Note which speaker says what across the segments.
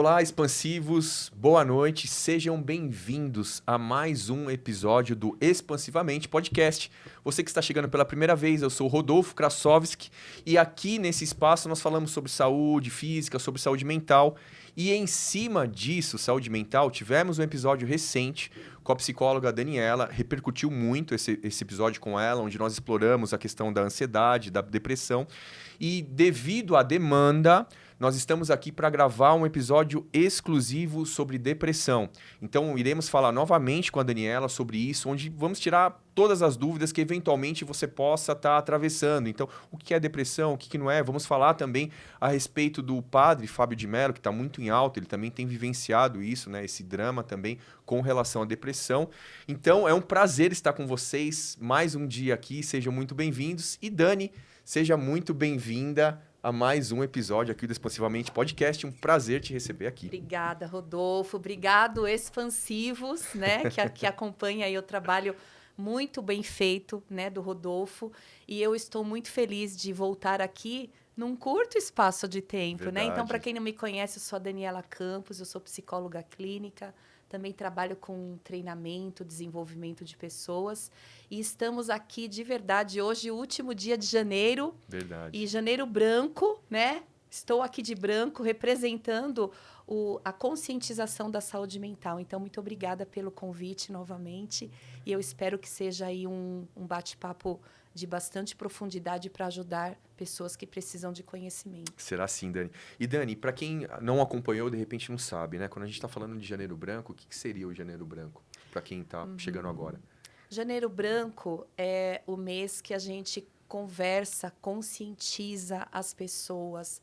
Speaker 1: Olá, expansivos, boa noite, sejam bem-vindos a mais um episódio do Expansivamente Podcast. Você que está chegando pela primeira vez, eu sou o Rodolfo Krasovski e aqui nesse espaço nós falamos sobre saúde física, sobre saúde mental e em cima disso, saúde mental, tivemos um episódio recente com a psicóloga Daniela, repercutiu muito esse episódio com ela, onde nós exploramos a questão da ansiedade, da depressão e devido à demanda, nós estamos aqui para gravar um episódio exclusivo sobre depressão. Então, iremos falar novamente com a Daniela sobre isso, onde vamos tirar todas as dúvidas que eventualmente você possa estar atravessando. Então, o que é depressão, o que não é? Vamos falar também a respeito do padre Fábio de Mello, que está muito em alta, ele também tem vivenciado isso, né? Esse drama também com relação à depressão. Então, é um prazer estar com vocês mais um dia aqui, sejam muito bem-vindos. E Dani, seja muito bem-vinda a mais um episódio aqui do Expansivamente Podcast. Um prazer te receber aqui.
Speaker 2: Obrigada, Rodolfo. Obrigado, expansivos, né? Que acompanha aí o trabalho muito bem feito, né, do Rodolfo. E eu estou muito feliz de voltar aqui num curto espaço de tempo,
Speaker 1: Verdade.
Speaker 2: né? Então, para quem não me conhece, eu sou a Daniela Campos, eu sou psicóloga clínica, também trabalho com treinamento, desenvolvimento de pessoas. E estamos aqui de verdade hoje, o último dia de janeiro.
Speaker 1: Verdade.
Speaker 2: E janeiro branco, né? Estou aqui de branco representando a conscientização da saúde mental. Então, muito obrigada pelo convite novamente. E eu espero que seja aí um bate-papo de bastante profundidade para ajudar pessoas que precisam de conhecimento.
Speaker 1: Será sim, Dani. E Dani, para quem não acompanhou, de repente não sabe, né? Quando a gente está falando de Janeiro Branco, o que seria o Janeiro Branco? Para quem está chegando agora.
Speaker 2: Janeiro Branco é o mês que a gente conversa, conscientiza as pessoas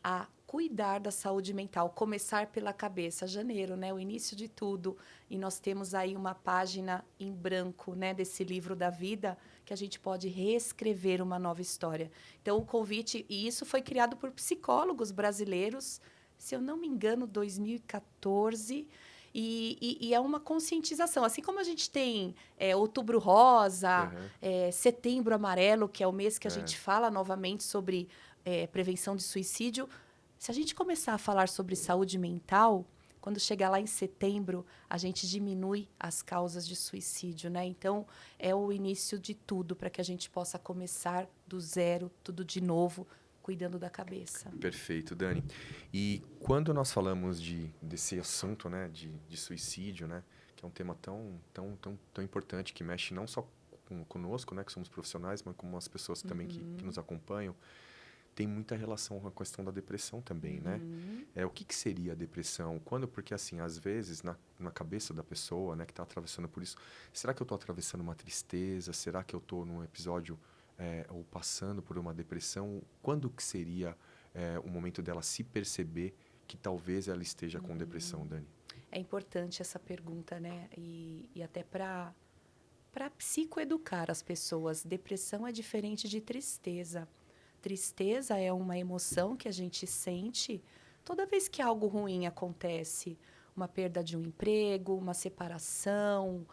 Speaker 2: a cuidar da saúde mental, começar pela cabeça. Janeiro, né, o início de tudo. E nós temos aí uma página em branco, né, desse livro da vida, que a gente pode reescrever uma nova história. Então, o convite, e isso foi criado por psicólogos brasileiros, se eu não me engano, 2014. E é uma conscientização. Assim como a gente tem Outubro Rosa, Setembro Amarelo, que é o mês que a gente fala novamente sobre prevenção de suicídio. Se a gente começar a falar sobre saúde mental, quando chegar lá em setembro, a gente diminui as causas de suicídio, né? Então, é o início de tudo para que a gente possa começar do zero, tudo de novo, cuidando da cabeça.
Speaker 1: Perfeito, Dani. E quando nós falamos desse assunto, né, de suicídio, né, que é um tema tão importante, que mexe não só conosco, né, que somos profissionais, mas com as pessoas também que nos acompanham, tem muita relação com a questão da depressão também, né? O que seria a depressão? Porque assim, às vezes, na cabeça da pessoa, né, que está atravessando por isso, será que eu estou atravessando uma tristeza? Será que eu estou num episódio ou passando por uma depressão? Quando que seria o momento dela se perceber que talvez ela esteja com depressão, Dani?
Speaker 2: É importante essa pergunta, né? E até para psicoeducar as pessoas. Depressão é diferente de tristeza. Tristeza é uma emoção que a gente sente toda vez que algo ruim acontece. Uma perda de um emprego, uma separação,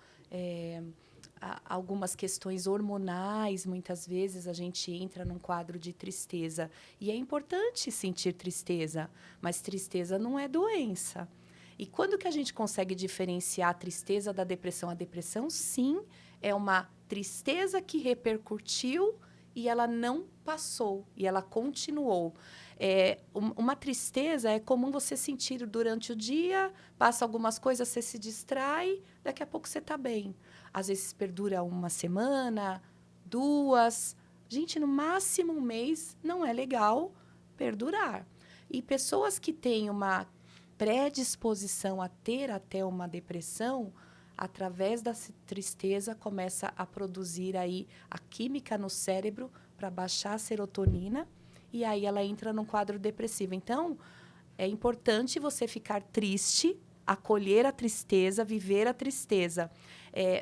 Speaker 2: algumas questões hormonais. Muitas vezes a gente entra num quadro de tristeza. E é importante sentir tristeza, mas tristeza não é doença. E quando que a gente consegue diferenciar a tristeza da depressão? A depressão, sim, é uma tristeza que repercutiu e ela não passou, e ela continuou. Uma tristeza é comum você sentir durante o dia, passa algumas coisas, você se distrai, daqui a pouco você está bem. Às vezes perdura uma semana, 2. Gente, no máximo um mês não é legal perdurar. E pessoas que têm uma predisposição a ter até uma depressão, através da tristeza, começa a produzir aí a química no cérebro para baixar a serotonina e aí ela entra num quadro depressivo. Então, é importante você ficar triste, acolher a tristeza, viver a tristeza.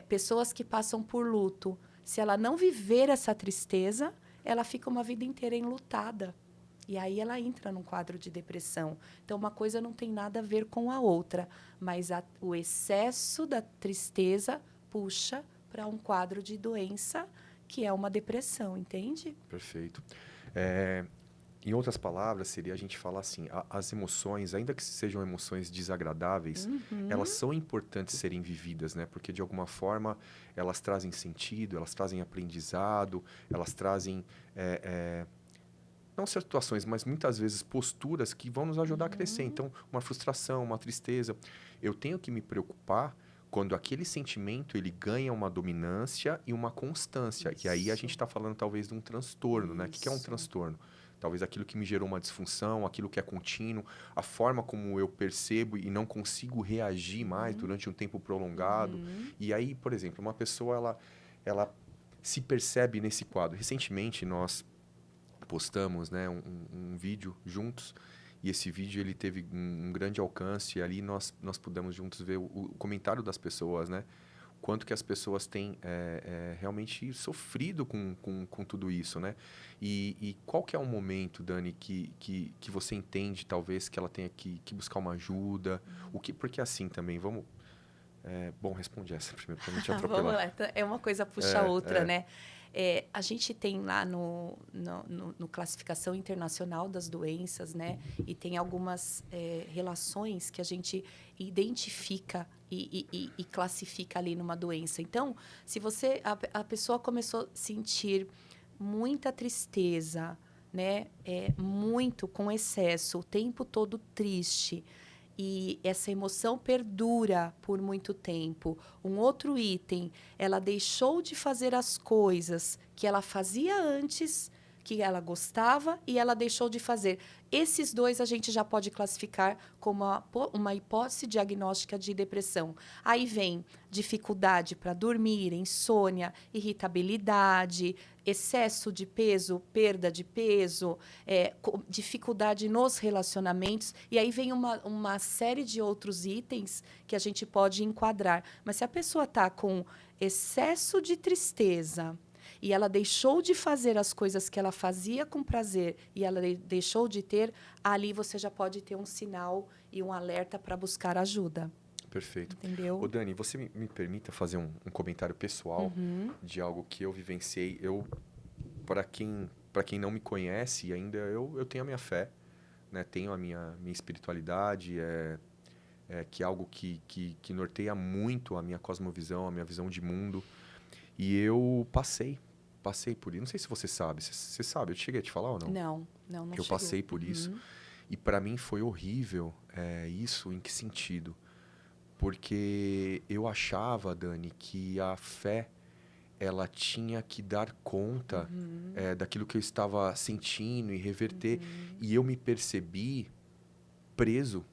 Speaker 2: Pessoas que passam por luto, se ela não viver essa tristeza, ela fica uma vida inteira enlutada. E aí ela entra num quadro de depressão. Então, uma coisa não tem nada a ver com a outra, mas o excesso da tristeza puxa para um quadro de doença, que é uma depressão, entende?
Speaker 1: Perfeito. Em outras palavras, seria a gente falar assim, as emoções, ainda que sejam emoções desagradáveis, elas são importantes serem vividas, né? Porque de alguma forma elas trazem sentido, elas trazem aprendizado, elas trazem não situações, mas muitas vezes posturas que vão nos ajudar a crescer. Então, uma frustração, uma tristeza, eu tenho que me preocupar quando aquele sentimento ele ganha uma dominância e uma constância. E aí a gente
Speaker 2: Isso.
Speaker 1: está falando talvez de um transtorno, né? O que é um
Speaker 2: Isso.
Speaker 1: transtorno? Talvez aquilo que me gerou uma disfunção, aquilo que é contínuo, a forma como eu percebo e não consigo reagir mais durante um tempo prolongado. E aí, por exemplo, uma pessoa ela se percebe nesse quadro. Recentemente nós postamos, né, um vídeo juntos e esse vídeo ele teve um grande alcance e ali nós pudemos juntos ver o comentário das pessoas, né? Quanto que as pessoas têm realmente sofrido com tudo isso, né? E qual que é o momento, Dani, que você entende, talvez, que ela tenha que buscar uma ajuda? Porque assim também, vamos... bom, responde essa primeiro, para não te
Speaker 2: Vamos
Speaker 1: atropelar.
Speaker 2: lá, então, é uma coisa puxa a outra, né? A gente tem lá no Classificação Internacional das Doenças, né? E tem algumas relações que a gente identifica e classifica ali numa doença. Então, se a pessoa começou a sentir muita tristeza, né? Muito com excesso, o tempo todo triste, e essa emoção perdura por muito tempo. Um outro item, ela deixou de fazer as coisas que ela fazia antes, que ela gostava, e ela deixou de fazer. Esses dois a gente já pode classificar como uma hipótese diagnóstica de depressão. Aí vem dificuldade para dormir, insônia, irritabilidade, excesso de peso, perda de peso, dificuldade nos relacionamentos. E aí vem uma série de outros itens que a gente pode enquadrar. Mas se a pessoa está com excesso de tristeza e ela deixou de fazer as coisas que ela fazia com prazer e ela deixou de ter, ali você já pode ter um sinal e um alerta para buscar ajuda.
Speaker 1: Perfeito. Ô
Speaker 2: Entendeu?
Speaker 1: Dani, você me permita fazer um comentário pessoal de algo que eu vivenciei. Para quem não me conhece ainda, eu tenho a minha fé, né? Tenho a minha espiritualidade, que é algo que norteia muito a minha cosmovisão, a minha visão de mundo. E eu passei por isso. Não sei se você sabe. Você sabe, eu cheguei a te falar ou não?
Speaker 2: Não
Speaker 1: Que eu
Speaker 2: chegou.
Speaker 1: passei por isso. E para mim foi horrível isso. Em que sentido? Porque eu achava, Dani, que a fé ela tinha que dar conta daquilo que eu estava sentindo e reverter. E eu me percebi preso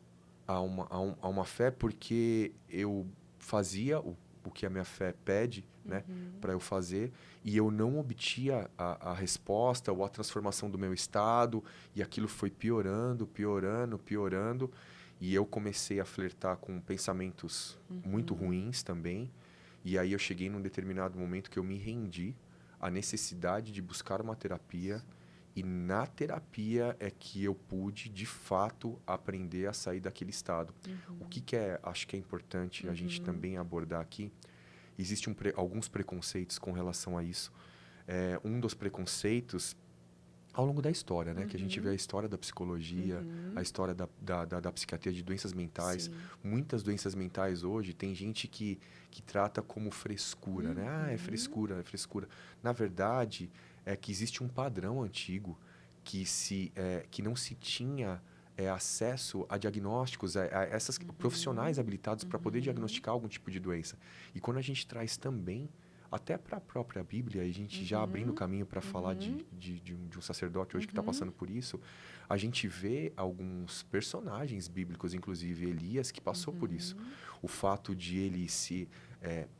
Speaker 1: a uma fé porque eu fazia o que a minha fé pede, né, para eu fazer, e eu não obtia a resposta ou a transformação do meu estado, e aquilo foi piorando, piorando, piorando, e eu comecei a flertar com pensamentos muito ruins também, e aí eu cheguei num determinado momento que eu me rendi à necessidade de buscar uma terapia. E na terapia é que eu pude, de fato, aprender a sair daquele estado. O que acho que é importante a gente também abordar aqui, existem alguns preconceitos com relação a isso. Um dos preconceitos, ao longo da história, né? Que a gente vê a história da psicologia, a história da psiquiatria de doenças mentais.
Speaker 2: Sim.
Speaker 1: Muitas doenças mentais hoje, tem gente que trata como frescura, né? Ah, é frescura, é frescura. Na verdade, é que existe um padrão antigo que não se tinha acesso a diagnósticos, a essas profissionais habilitados para poder diagnosticar algum tipo de doença. E quando a gente traz também até para a própria Bíblia, a gente já abrindo o caminho para falar de um sacerdote hoje que está passando por isso, a gente vê alguns personagens bíblicos, inclusive Elias, que passou por isso. O fato de ele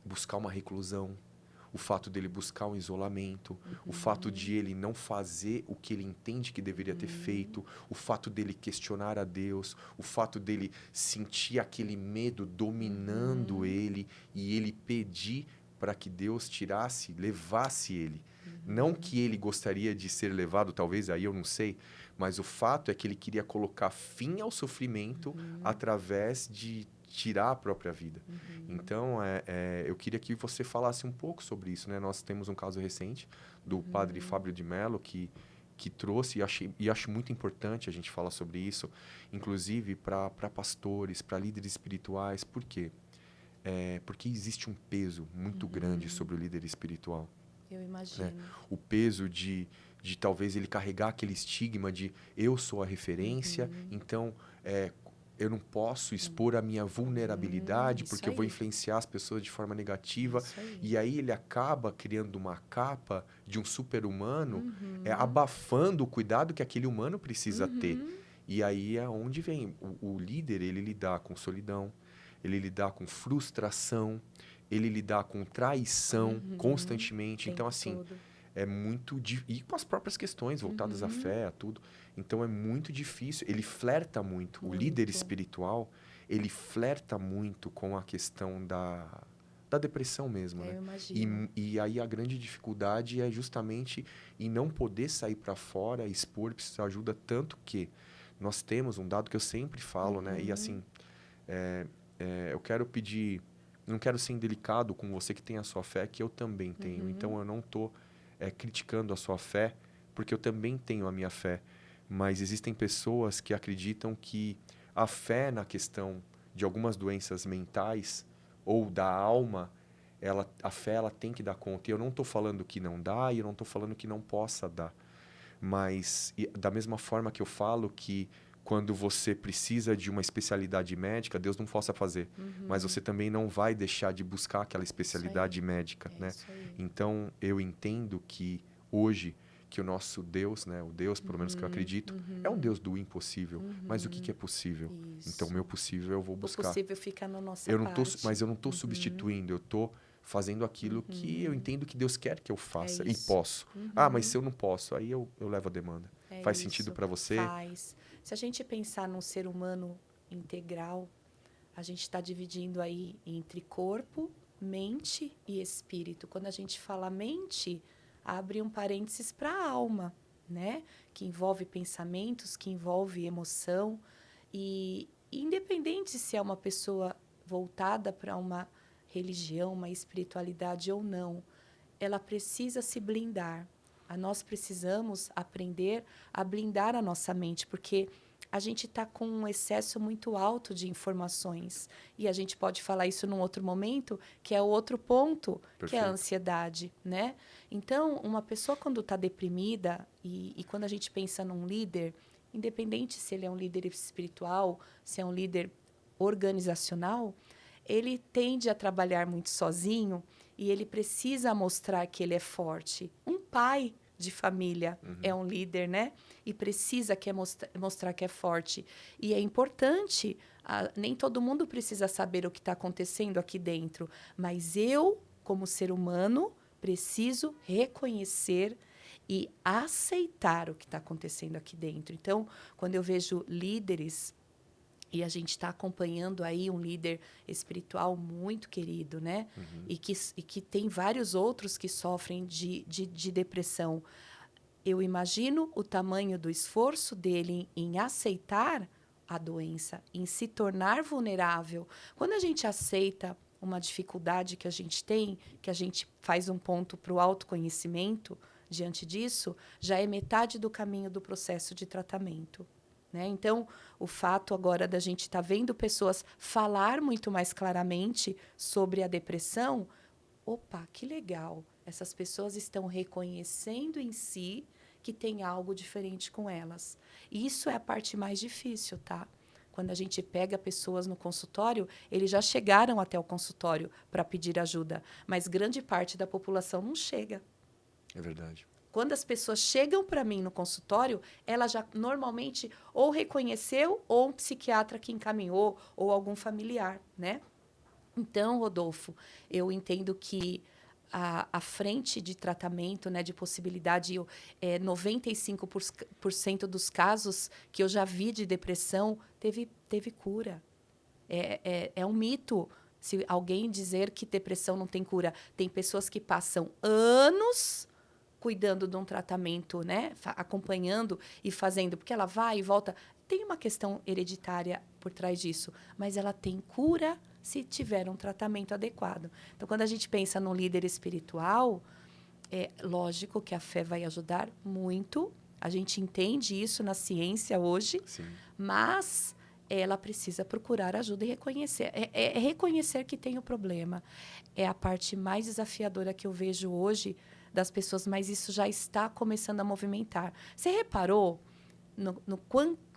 Speaker 1: buscar uma reclusão, o fato dele buscar um isolamento, o fato de ele não fazer o que ele entende que deveria ter feito, o fato dele questionar a Deus, o fato dele sentir aquele medo dominando ele e ele pedir para que Deus levasse ele. Não que ele gostaria de ser levado, talvez, aí eu não sei, mas o fato é que ele queria colocar fim ao sofrimento através de tirar a própria vida. Então, eu queria que você falasse um pouco sobre isso, né? Nós temos um caso recente do padre Fábio de Mello, que que trouxe, e acho muito importante a gente falar sobre isso, inclusive para pastores, para líderes espirituais. Por quê? Porque existe um peso muito grande sobre o líder espiritual.
Speaker 2: Eu
Speaker 1: Né?
Speaker 2: imagino.
Speaker 1: O peso de talvez ele carregar aquele estigma de eu sou a referência, então eu não posso expor a minha vulnerabilidade
Speaker 2: Isso
Speaker 1: porque eu vou
Speaker 2: aí.
Speaker 1: influenciar as pessoas de forma negativa.
Speaker 2: Isso aí.
Speaker 1: E aí ele acaba criando uma capa de um super-humano, abafando o cuidado que aquele humano precisa ter. E aí é onde vem o líder, ele lidar com solidão, ele lidar com frustração, ele lidar com traição constantemente. Então,
Speaker 2: Tempo
Speaker 1: assim,
Speaker 2: todo.
Speaker 1: é muito... E com as próprias questões voltadas à fé, a tudo. Então, é muito difícil. Ele flerta muito. O líder
Speaker 2: Muito.
Speaker 1: espiritual, ele flerta muito com a questão da depressão mesmo,
Speaker 2: Eu
Speaker 1: né?
Speaker 2: imagino.
Speaker 1: E aí a grande dificuldade é justamente em não poder sair para fora, expor, precisar de ajuda, tanto que nós temos um dado que eu sempre falo, né? E assim, eu quero pedir... Não quero ser indelicado com você que tem a sua fé, que eu também tenho. Então, eu não estou criticando a sua fé, porque eu também tenho a minha fé. Mas existem pessoas que acreditam que a fé na questão de algumas doenças mentais ou da alma, a fé ela tem que dar conta. E eu não estou falando que não dá e eu não estou falando que não possa dar. Mas da mesma forma que eu falo que quando você precisa de uma especialidade médica, Deus não possa fazer. Mas você também não vai deixar de buscar aquela especialidade médica, né?
Speaker 2: Isso aí.
Speaker 1: Então, eu entendo que hoje, que o nosso Deus, né, o Deus, pelo menos que eu acredito, é um Deus do impossível. Mas o que é possível?
Speaker 2: Isso.
Speaker 1: Então, o meu possível eu vou buscar.
Speaker 2: O possível fica na nossa
Speaker 1: Eu não tô,
Speaker 2: parte.
Speaker 1: mas eu não estou substituindo, eu estou fazendo aquilo que eu entendo que Deus quer que eu faça e
Speaker 2: isso.
Speaker 1: posso. Ah, mas se eu não posso, aí eu levo a demanda.
Speaker 2: É
Speaker 1: Faz
Speaker 2: isso.
Speaker 1: sentido para você?
Speaker 2: Faz. Se a gente pensar num ser humano integral, a gente está dividindo aí entre corpo, mente e espírito. Quando a gente fala mente, abre um parênteses para a alma, né? Que envolve pensamentos, que envolve emoção. E independente se é uma pessoa voltada para uma religião, uma espiritualidade ou não, ela precisa se blindar. Nós precisamos aprender a blindar a nossa mente, porque a gente está com um excesso muito alto de informações. E a gente pode falar isso num outro momento, que é o outro ponto, que é a
Speaker 1: Perfeito.
Speaker 2: ansiedade, né? Então, uma pessoa quando está deprimida, e quando a gente pensa num líder, independente se ele é um líder espiritual, se é um líder organizacional, ele tende a trabalhar muito sozinho e ele precisa mostrar que ele é forte. Um pai de família é um líder, né? E precisa mostrar que é forte. E é importante, nem todo mundo precisa saber o que está acontecendo aqui dentro, mas eu, como ser humano, preciso reconhecer e aceitar o que está acontecendo aqui dentro. Então, quando eu vejo líderes, e a gente está acompanhando aí um líder espiritual muito querido, né? E que tem vários outros que sofrem de depressão. Eu imagino o tamanho do esforço dele em aceitar a doença, em se tornar vulnerável. Quando a gente aceita uma dificuldade que a gente tem, que a gente faz um ponto para o autoconhecimento diante disso, já é metade do caminho do processo de tratamento. Né? Então, o fato agora da gente estar vendo pessoas falar muito mais claramente sobre a depressão, opa, que legal! Essas pessoas estão reconhecendo em si que tem algo diferente com elas. E isso é a parte mais difícil, tá? Quando a gente pega pessoas no consultório, eles já chegaram até o consultório para pedir ajuda, mas grande parte da população não chega.
Speaker 1: É verdade.
Speaker 2: Quando as pessoas chegam para mim no consultório, ela já normalmente ou reconheceu ou um psiquiatra que encaminhou ou algum familiar, né? Então, Rodolfo, eu entendo que a frente de tratamento, né, de possibilidade, 95% dos casos que eu já vi de depressão teve cura. É um mito se alguém dizer que depressão não tem cura. Tem pessoas que passam anos cuidando de um tratamento, né, acompanhando e fazendo, porque ela vai e volta. Tem uma questão hereditária por trás disso, mas ela tem cura se tiver um tratamento adequado. Então, quando a gente pensa num líder espiritual, é lógico que a fé vai ajudar muito, A gente entende isso na ciência hoje,
Speaker 1: Sim.
Speaker 2: mas ela precisa procurar ajuda e reconhecer. É reconhecer que tem o problema. É a parte mais desafiadora que eu vejo hoje das pessoas, mas isso já está começando a movimentar. Você reparou no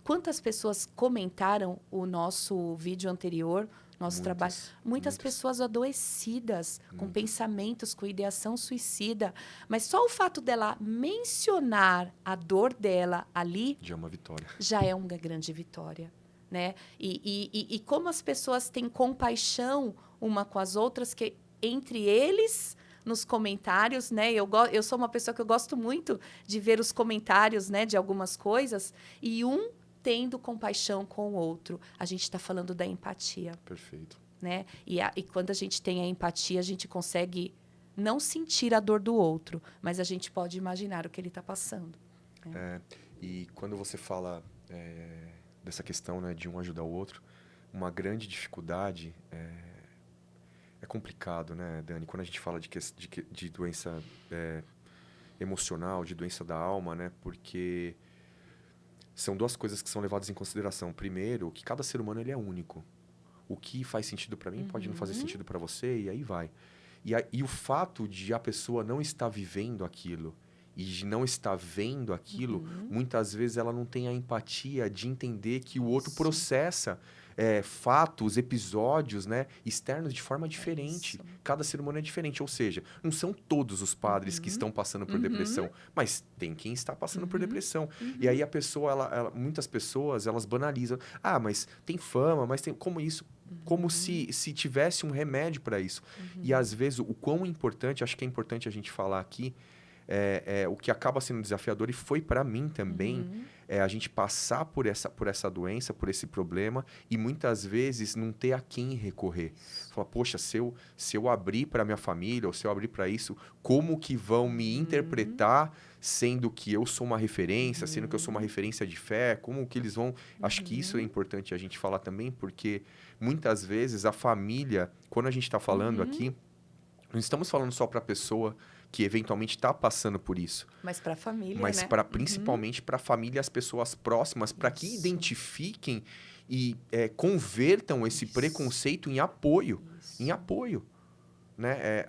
Speaker 2: quantas pessoas comentaram o nosso vídeo anterior, nosso trabalho? Muitas pessoas adoecidas, com pensamentos, com ideação suicida. Mas só o fato dela mencionar a dor dela ali
Speaker 1: Já é uma vitória.
Speaker 2: já é uma grande vitória. Né? E como as pessoas têm compaixão uma com as outras, que entre eles, nos comentários, né? Eu sou uma pessoa que eu gosto muito de ver os comentários, né, de algumas coisas, e um tendo compaixão com o outro. A gente está falando da empatia.
Speaker 1: Perfeito.
Speaker 2: Né? E quando a gente tem a empatia, a gente consegue não sentir a dor do outro, mas a gente pode imaginar o que ele está passando.
Speaker 1: E quando você fala dessa questão, né, de um ajudar o outro, uma grande dificuldade é complicado, né, Dani? Quando a gente fala de doença emocional, de doença da alma, né? Porque são duas coisas que são levadas em consideração. Primeiro, que cada ser humano ele é único. O que faz sentido para mim pode não fazer sentido para você, e aí vai. E o fato de a pessoa não estar vivendo aquilo e de não estar vendo aquilo, muitas vezes ela não tem a empatia de entender que o outro processa fatos, episódios, né, externos de forma diferente. Cada ser humano é diferente. Ou seja, não são todos os padres que estão passando por depressão, mas tem quem está passando por depressão. E aí a pessoa, muitas pessoas, elas banalizam. Ah, mas tem fama, mas tem... Como isso? Como se tivesse um remédio para isso. E às vezes, o quão importante, acho que é importante a gente falar aqui, o que acaba sendo desafiador, e foi para mim também, a gente passar por essa doença, por esse problema, e muitas vezes não ter a quem recorrer. Falar, poxa, se eu abrir para minha família, ou se eu abrir para isso, como que vão me interpretar, sendo que eu sou uma referência, sendo que eu sou uma referência de fé, como que eles vão... Acho que isso é importante a gente falar também, porque muitas vezes a família, quando a gente está falando aqui, não estamos falando só para a pessoa que eventualmente está passando por isso.
Speaker 2: Mas para a família,
Speaker 1: mas
Speaker 2: né?
Speaker 1: Principalmente para a família, as pessoas próximas, para que identifiquem e convertam esse preconceito em apoio. Em apoio. Né?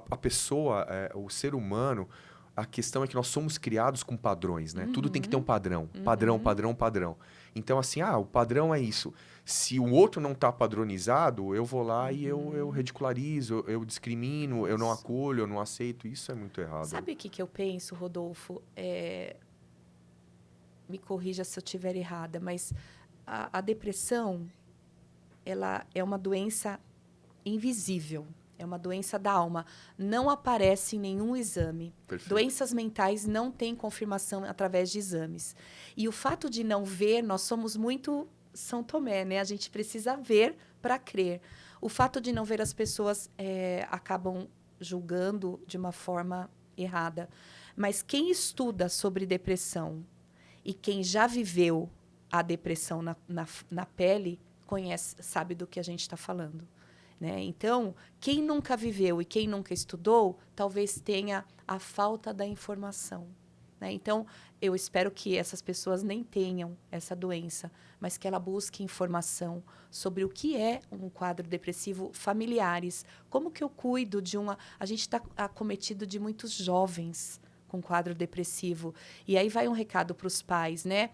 Speaker 1: A pessoa, o ser humano, a questão é que nós somos criados com padrões, né? Tudo tem que ter um padrão. Padrão. Então, assim, o padrão é isso. Se o outro não está padronizado, eu vou lá e eu ridicularizo, eu discrimino, eu não acolho, eu não aceito. Isso é muito errado.
Speaker 2: Sabe o que eu penso, Rodolfo? Me corrija se eu estiver errada, mas a depressão, ela é uma doença invisível. É uma doença da alma. Não aparece em nenhum exame.
Speaker 1: Perfeito.
Speaker 2: Doenças mentais não têm confirmação através de exames. E o fato de não ver, nós somos muito São Tomé, né? A gente precisa ver para crer. O fato de não ver, as pessoas acabam julgando de uma forma errada. Mas quem estuda sobre depressão e quem já viveu a depressão na pele, sabe do que a gente está falando. Né? Então, quem nunca viveu e quem nunca estudou, talvez tenha a falta da informação. Né? Então, eu espero que essas pessoas nem tenham essa doença, mas que ela busque informação sobre o que é um quadro depressivo, familiares. Como que eu cuido de uma... A gente está acometido de muitos jovens com quadro depressivo. E aí vai um recado para os pais, né?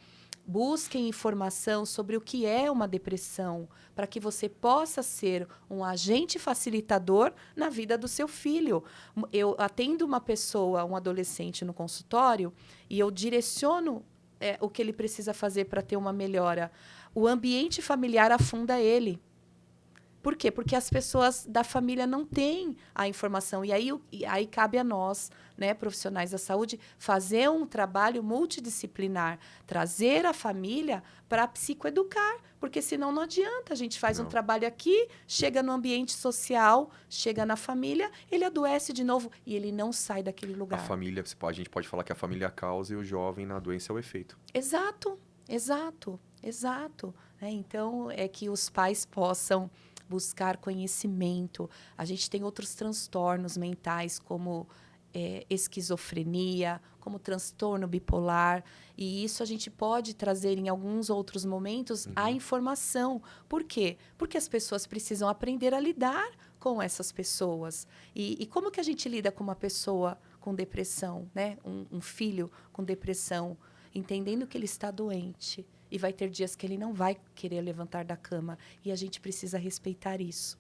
Speaker 2: Busquem informação sobre o que é uma depressão, para que você possa ser um agente facilitador na vida do seu filho. Eu atendo uma pessoa, um adolescente no consultório, e eu direciono o que ele precisa fazer para ter uma melhora. O ambiente familiar afunda ele. Por quê? Porque as pessoas da família não têm a informação. E aí cabe a nós, né, profissionais da saúde, fazer um trabalho multidisciplinar, trazer a família para psicoeducar, porque senão não adianta. A gente faz um trabalho aqui, chega no ambiente social, chega na família, ele adoece de novo e ele não sai daquele lugar.
Speaker 1: A família, a gente pode falar que a família é a causa e o jovem na doença é o efeito.
Speaker 2: Exato. Então, é que os pais possam buscar conhecimento. A gente tem outros transtornos mentais, como esquizofrenia, como transtorno bipolar. E isso a gente pode trazer em alguns outros momentos a informação. Por quê? Porque as pessoas precisam aprender a lidar com essas pessoas. E como que a gente lida com uma pessoa com depressão, né? Um filho com depressão, entendendo que ele está doente. E vai ter dias que ele não vai querer levantar da cama. E a gente precisa respeitar isso.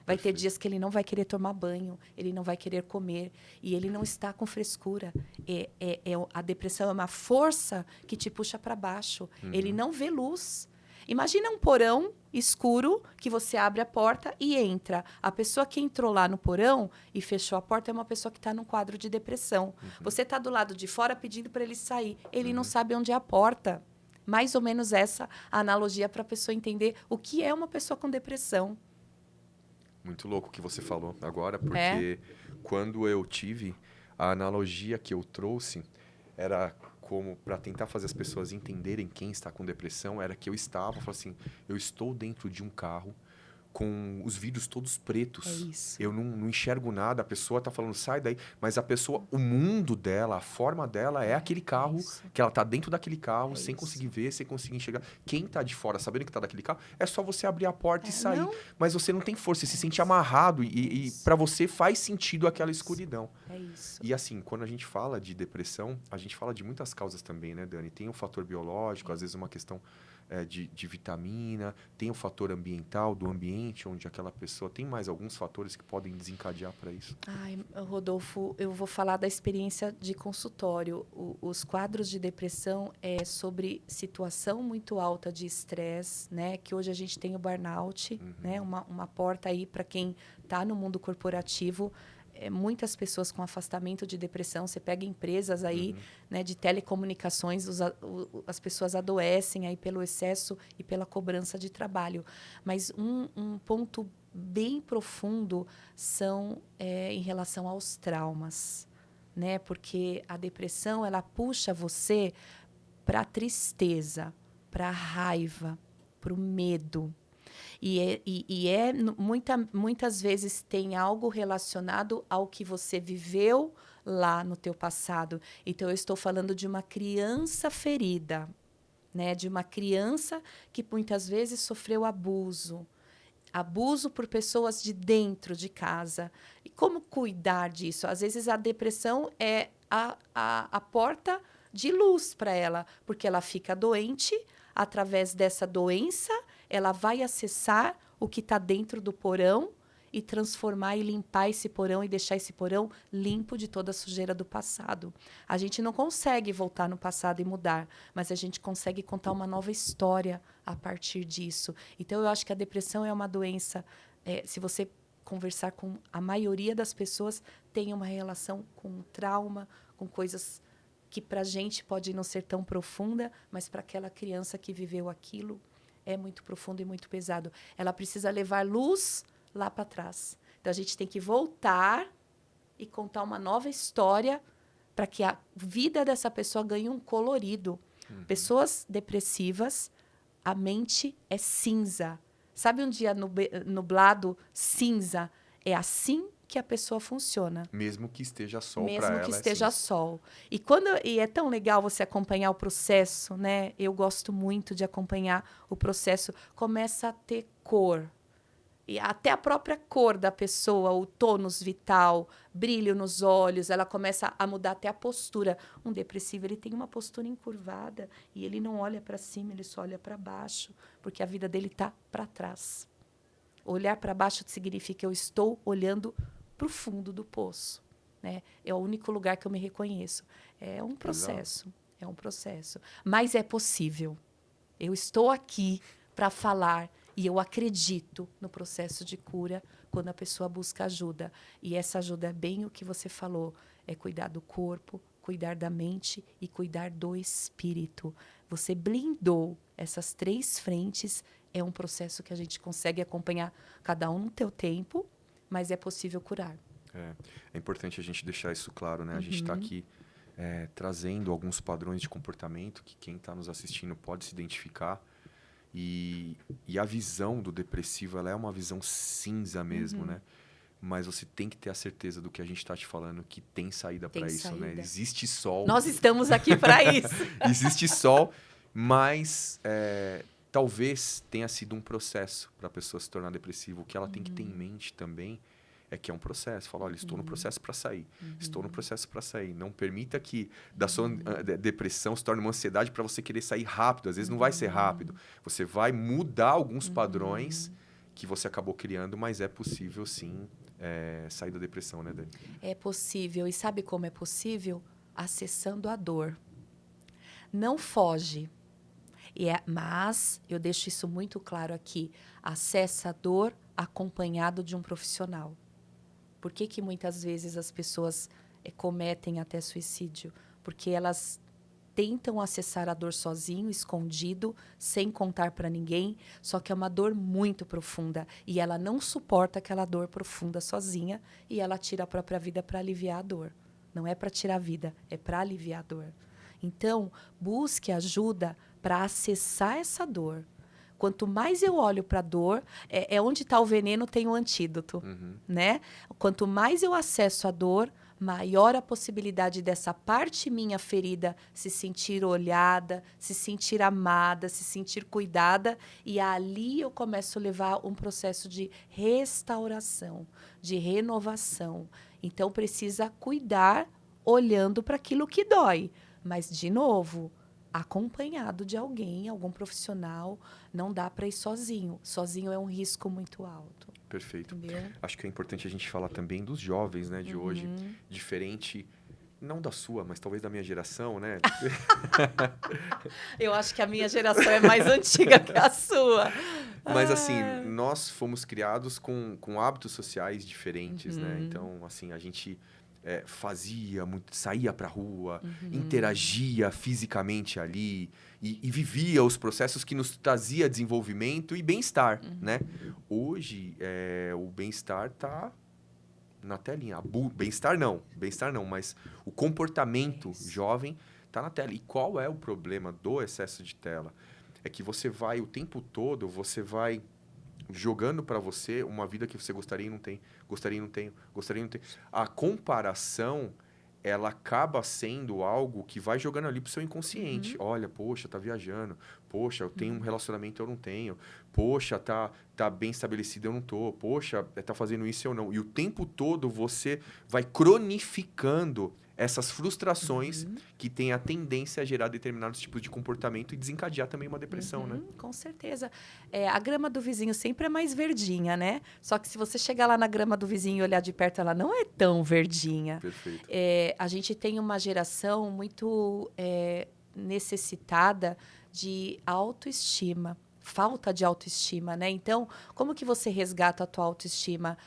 Speaker 2: Vai ter dias que ele não vai querer tomar banho, ele não vai querer comer. E ele não está com frescura. A depressão é uma força que te puxa para baixo. Ele não vê luz. Imagina um porão escuro que você abre a porta e entra. A pessoa que entrou lá no porão e fechou a porta é uma pessoa que está num quadro de depressão. Você está do lado de fora pedindo para ele sair. Ele não sabe onde é a porta. Mais ou menos essa a analogia para a pessoa entender o que é uma pessoa com depressão.
Speaker 1: Muito louco o que você falou agora, porque quando eu tive, a analogia que eu trouxe era como para tentar fazer as pessoas entenderem quem está com depressão, era que eu falei assim, eu estou dentro de um carro com os vidros todos pretos.
Speaker 2: É isso.
Speaker 1: Eu não enxergo nada, a pessoa tá falando, sai daí, mas a pessoa, o mundo dela, a forma dela é aquele carro, que ela tá dentro daquele carro, sem conseguir ver, sem conseguir enxergar. Quem tá de fora, sabendo que tá daquele carro, é só você abrir a porta e sair.
Speaker 2: Não.
Speaker 1: Mas você não tem força, você se sente amarrado e para você faz sentido aquela escuridão.
Speaker 2: É isso.
Speaker 1: E assim, quando a gente fala de depressão, a gente fala de muitas causas também, né, Dani? Tem o fator biológico, às vezes uma questão de vitamina, tem o fator ambiental, do ambiente onde aquela pessoa... Tem mais alguns fatores que podem desencadear para isso?
Speaker 2: Ai, Rodolfo, eu vou falar da experiência de consultório. Os quadros de depressão é sobre situação muito alta de estresse, né? Que hoje a gente tem o burnout, né? Uma porta aí para quem está no mundo corporativo. Muitas pessoas com afastamento de depressão. Você pega empresas aí, né, de telecomunicações, as pessoas adoecem aí pelo excesso e pela cobrança de trabalho. Mas um ponto bem profundo são em relação aos traumas, né? Porque a depressão ela puxa você para a tristeza, para a raiva, para o medo. Muitas vezes tem algo relacionado ao que você viveu lá no teu passado. Então, eu estou falando de uma criança ferida, né? De uma criança que muitas vezes sofreu abuso. Abuso por pessoas de dentro de casa. E como cuidar disso? Às vezes, a depressão é a porta de luz para ela, porque ela fica doente. Através dessa doença, ela vai acessar o que está dentro do porão e transformar e limpar esse porão e deixar esse porão limpo de toda a sujeira do passado. A gente não consegue voltar no passado e mudar, mas a gente consegue contar uma nova história a partir disso. Então, eu acho que a depressão é uma doença, se você conversar com a maioria das pessoas, tem uma relação com trauma, com coisas que para a gente pode não ser tão profunda, mas para aquela criança que viveu aquilo é muito profundo e muito pesado. Ela precisa levar luz lá para trás. Então, a gente tem que voltar e contar uma nova história para que a vida dessa pessoa ganhe um colorido. Pessoas depressivas, a mente é cinza. Sabe um dia nublado, cinza? É assim que a pessoa funciona.
Speaker 1: Mesmo que esteja sol para ela.
Speaker 2: Mesmo que esteja sol. E é tão legal você acompanhar o processo, né? Eu gosto muito de acompanhar o processo. Começa a ter cor. E até a própria cor da pessoa, o tônus vital, brilho nos olhos, ela começa a mudar até a postura. Um depressivo, ele tem uma postura encurvada e ele não olha para cima, ele só olha para baixo, porque a vida dele está para trás. Olhar para baixo significa eu estou olhando para o fundo do poço, né? É o único lugar que eu me reconheço. É um processo, é um processo. Mas é possível. Eu estou aqui para falar e eu acredito no processo de cura quando a pessoa busca ajuda. E essa ajuda é bem o que você falou, é cuidar do corpo, cuidar da mente e cuidar do espírito. Você blindou essas 3 frentes, é um processo que a gente consegue acompanhar cada um no teu tempo, mas é possível curar.
Speaker 1: É importante a gente deixar isso claro, né? A gente está aqui trazendo alguns padrões de comportamento que quem está nos assistindo pode se identificar. E a visão do depressivo ela é uma visão cinza mesmo, né? Mas você tem que ter a certeza do que a gente está te falando, que tem saída para isso,
Speaker 2: saída.
Speaker 1: né? Existe sol.
Speaker 2: Nós estamos aqui para isso.
Speaker 1: Existe sol, mas talvez tenha sido um processo para a pessoa se tornar depressiva. O que ela tem que ter em mente também é que é um processo. Fala, olha, estou no processo para sair. Estou no processo para sair. Não permita que da sua depressão se torne uma ansiedade para você querer sair rápido. Às vezes não vai ser rápido. Você vai mudar alguns padrões que você acabou criando, mas é possível sim sair da depressão, né, Dani?
Speaker 2: É possível. E sabe como é possível? Acessando a dor. Não foge. Mas eu deixo isso muito claro aqui. Acessa a dor acompanhado de um profissional. Por que muitas vezes as pessoas cometem até suicídio? Porque elas tentam acessar a dor sozinho, escondido, sem contar para ninguém, só que é uma dor muito profunda e ela não suporta aquela dor profunda sozinha e ela tira a própria vida para aliviar a dor. Não é para tirar a vida, é para aliviar a dor. Então, busque ajuda para acessar essa dor. Quanto mais eu olho para a dor, onde está o veneno, tem o antídoto, né? Quanto mais eu acesso a dor, maior a possibilidade dessa parte minha ferida se sentir olhada, se sentir amada, se sentir cuidada. E ali eu começo a levar um processo de restauração, de renovação. Então, precisa cuidar olhando para aquilo que dói. Mas, de novo, acompanhado de alguém, algum profissional, não dá para ir sozinho. Sozinho é um risco muito alto.
Speaker 1: Perfeito.
Speaker 2: Entendeu?
Speaker 1: Acho que é importante a gente falar também dos jovens, né, de hoje. Diferente, não da sua, mas talvez da minha geração, né?
Speaker 2: Eu acho que a minha geração é mais antiga que a sua.
Speaker 1: Mas, assim, nós fomos criados com hábitos sociais diferentes, né? Então, assim, a gente fazia muito, saía pra rua, interagia fisicamente ali e vivia os processos que nos trazia desenvolvimento e bem-estar, né? Hoje, o bem-estar tá na telinha. Bem-estar não, mas o comportamento jovem tá na tela. E qual é o problema do excesso de tela? É que você vai, o tempo todo, você vai jogando para você uma vida que você gostaria e não tem, gostaria e não tenho, gostaria e não tenho. A comparação, ela acaba sendo algo que vai jogando ali pro seu inconsciente. Olha, poxa, tá viajando. Poxa, eu tenho um relacionamento, eu não tenho. Poxa, tá bem estabelecido, eu não tô. Poxa, tá fazendo isso, eu não. E o tempo todo você vai cronificando essas frustrações que têm a tendência a gerar determinados tipos de comportamento e desencadear também uma depressão, né?
Speaker 2: Com certeza. A grama do vizinho sempre é mais verdinha, né? Só que se você chegar lá na grama do vizinho e olhar de perto, ela não é tão verdinha.
Speaker 1: Perfeito.
Speaker 2: A gente tem uma geração muito necessitada de autoestima, falta de autoestima, né? Então, como que você resgata a tua autoestima?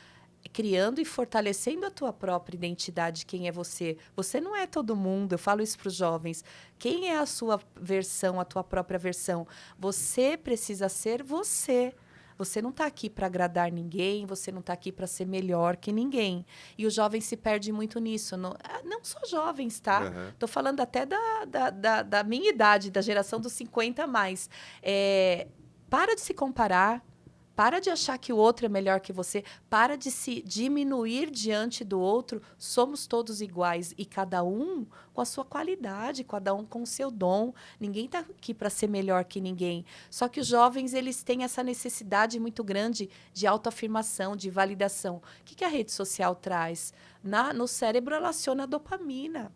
Speaker 2: Criando e fortalecendo a tua própria identidade, quem é você. Você não é todo mundo, eu falo isso para os jovens. Quem é a sua versão, a tua própria versão? Você precisa ser você. Você não está aqui para agradar ninguém, você não está aqui para ser melhor que ninguém. E os jovens se perdem muito nisso. Não só jovens, tá? Estou falando até da minha idade, da geração dos 50 a mais. Para de se comparar. Para de achar que o outro é melhor que você. Para de se diminuir diante do outro. Somos todos iguais. E cada um com a sua qualidade, cada um com o seu dom. Ninguém está aqui para ser melhor que ninguém. Só que os jovens, eles têm essa necessidade muito grande de autoafirmação, de validação. O que a rede social traz? No cérebro, ela aciona a dopamina.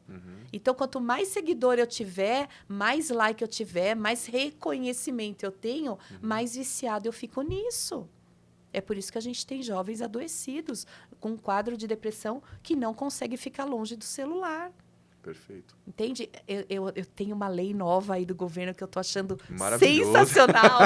Speaker 2: Então, quanto mais seguidor eu tiver, mais like eu tiver, mais reconhecimento eu tenho, mais viciado eu fico nisso. É por isso que a gente tem jovens adoecidos com um quadro de depressão que não consegue ficar longe do celular.
Speaker 1: Perfeito.
Speaker 2: Entende? Eu tenho uma lei nova aí do governo que eu tô achando
Speaker 1: maravilhoso.
Speaker 2: Sensacional.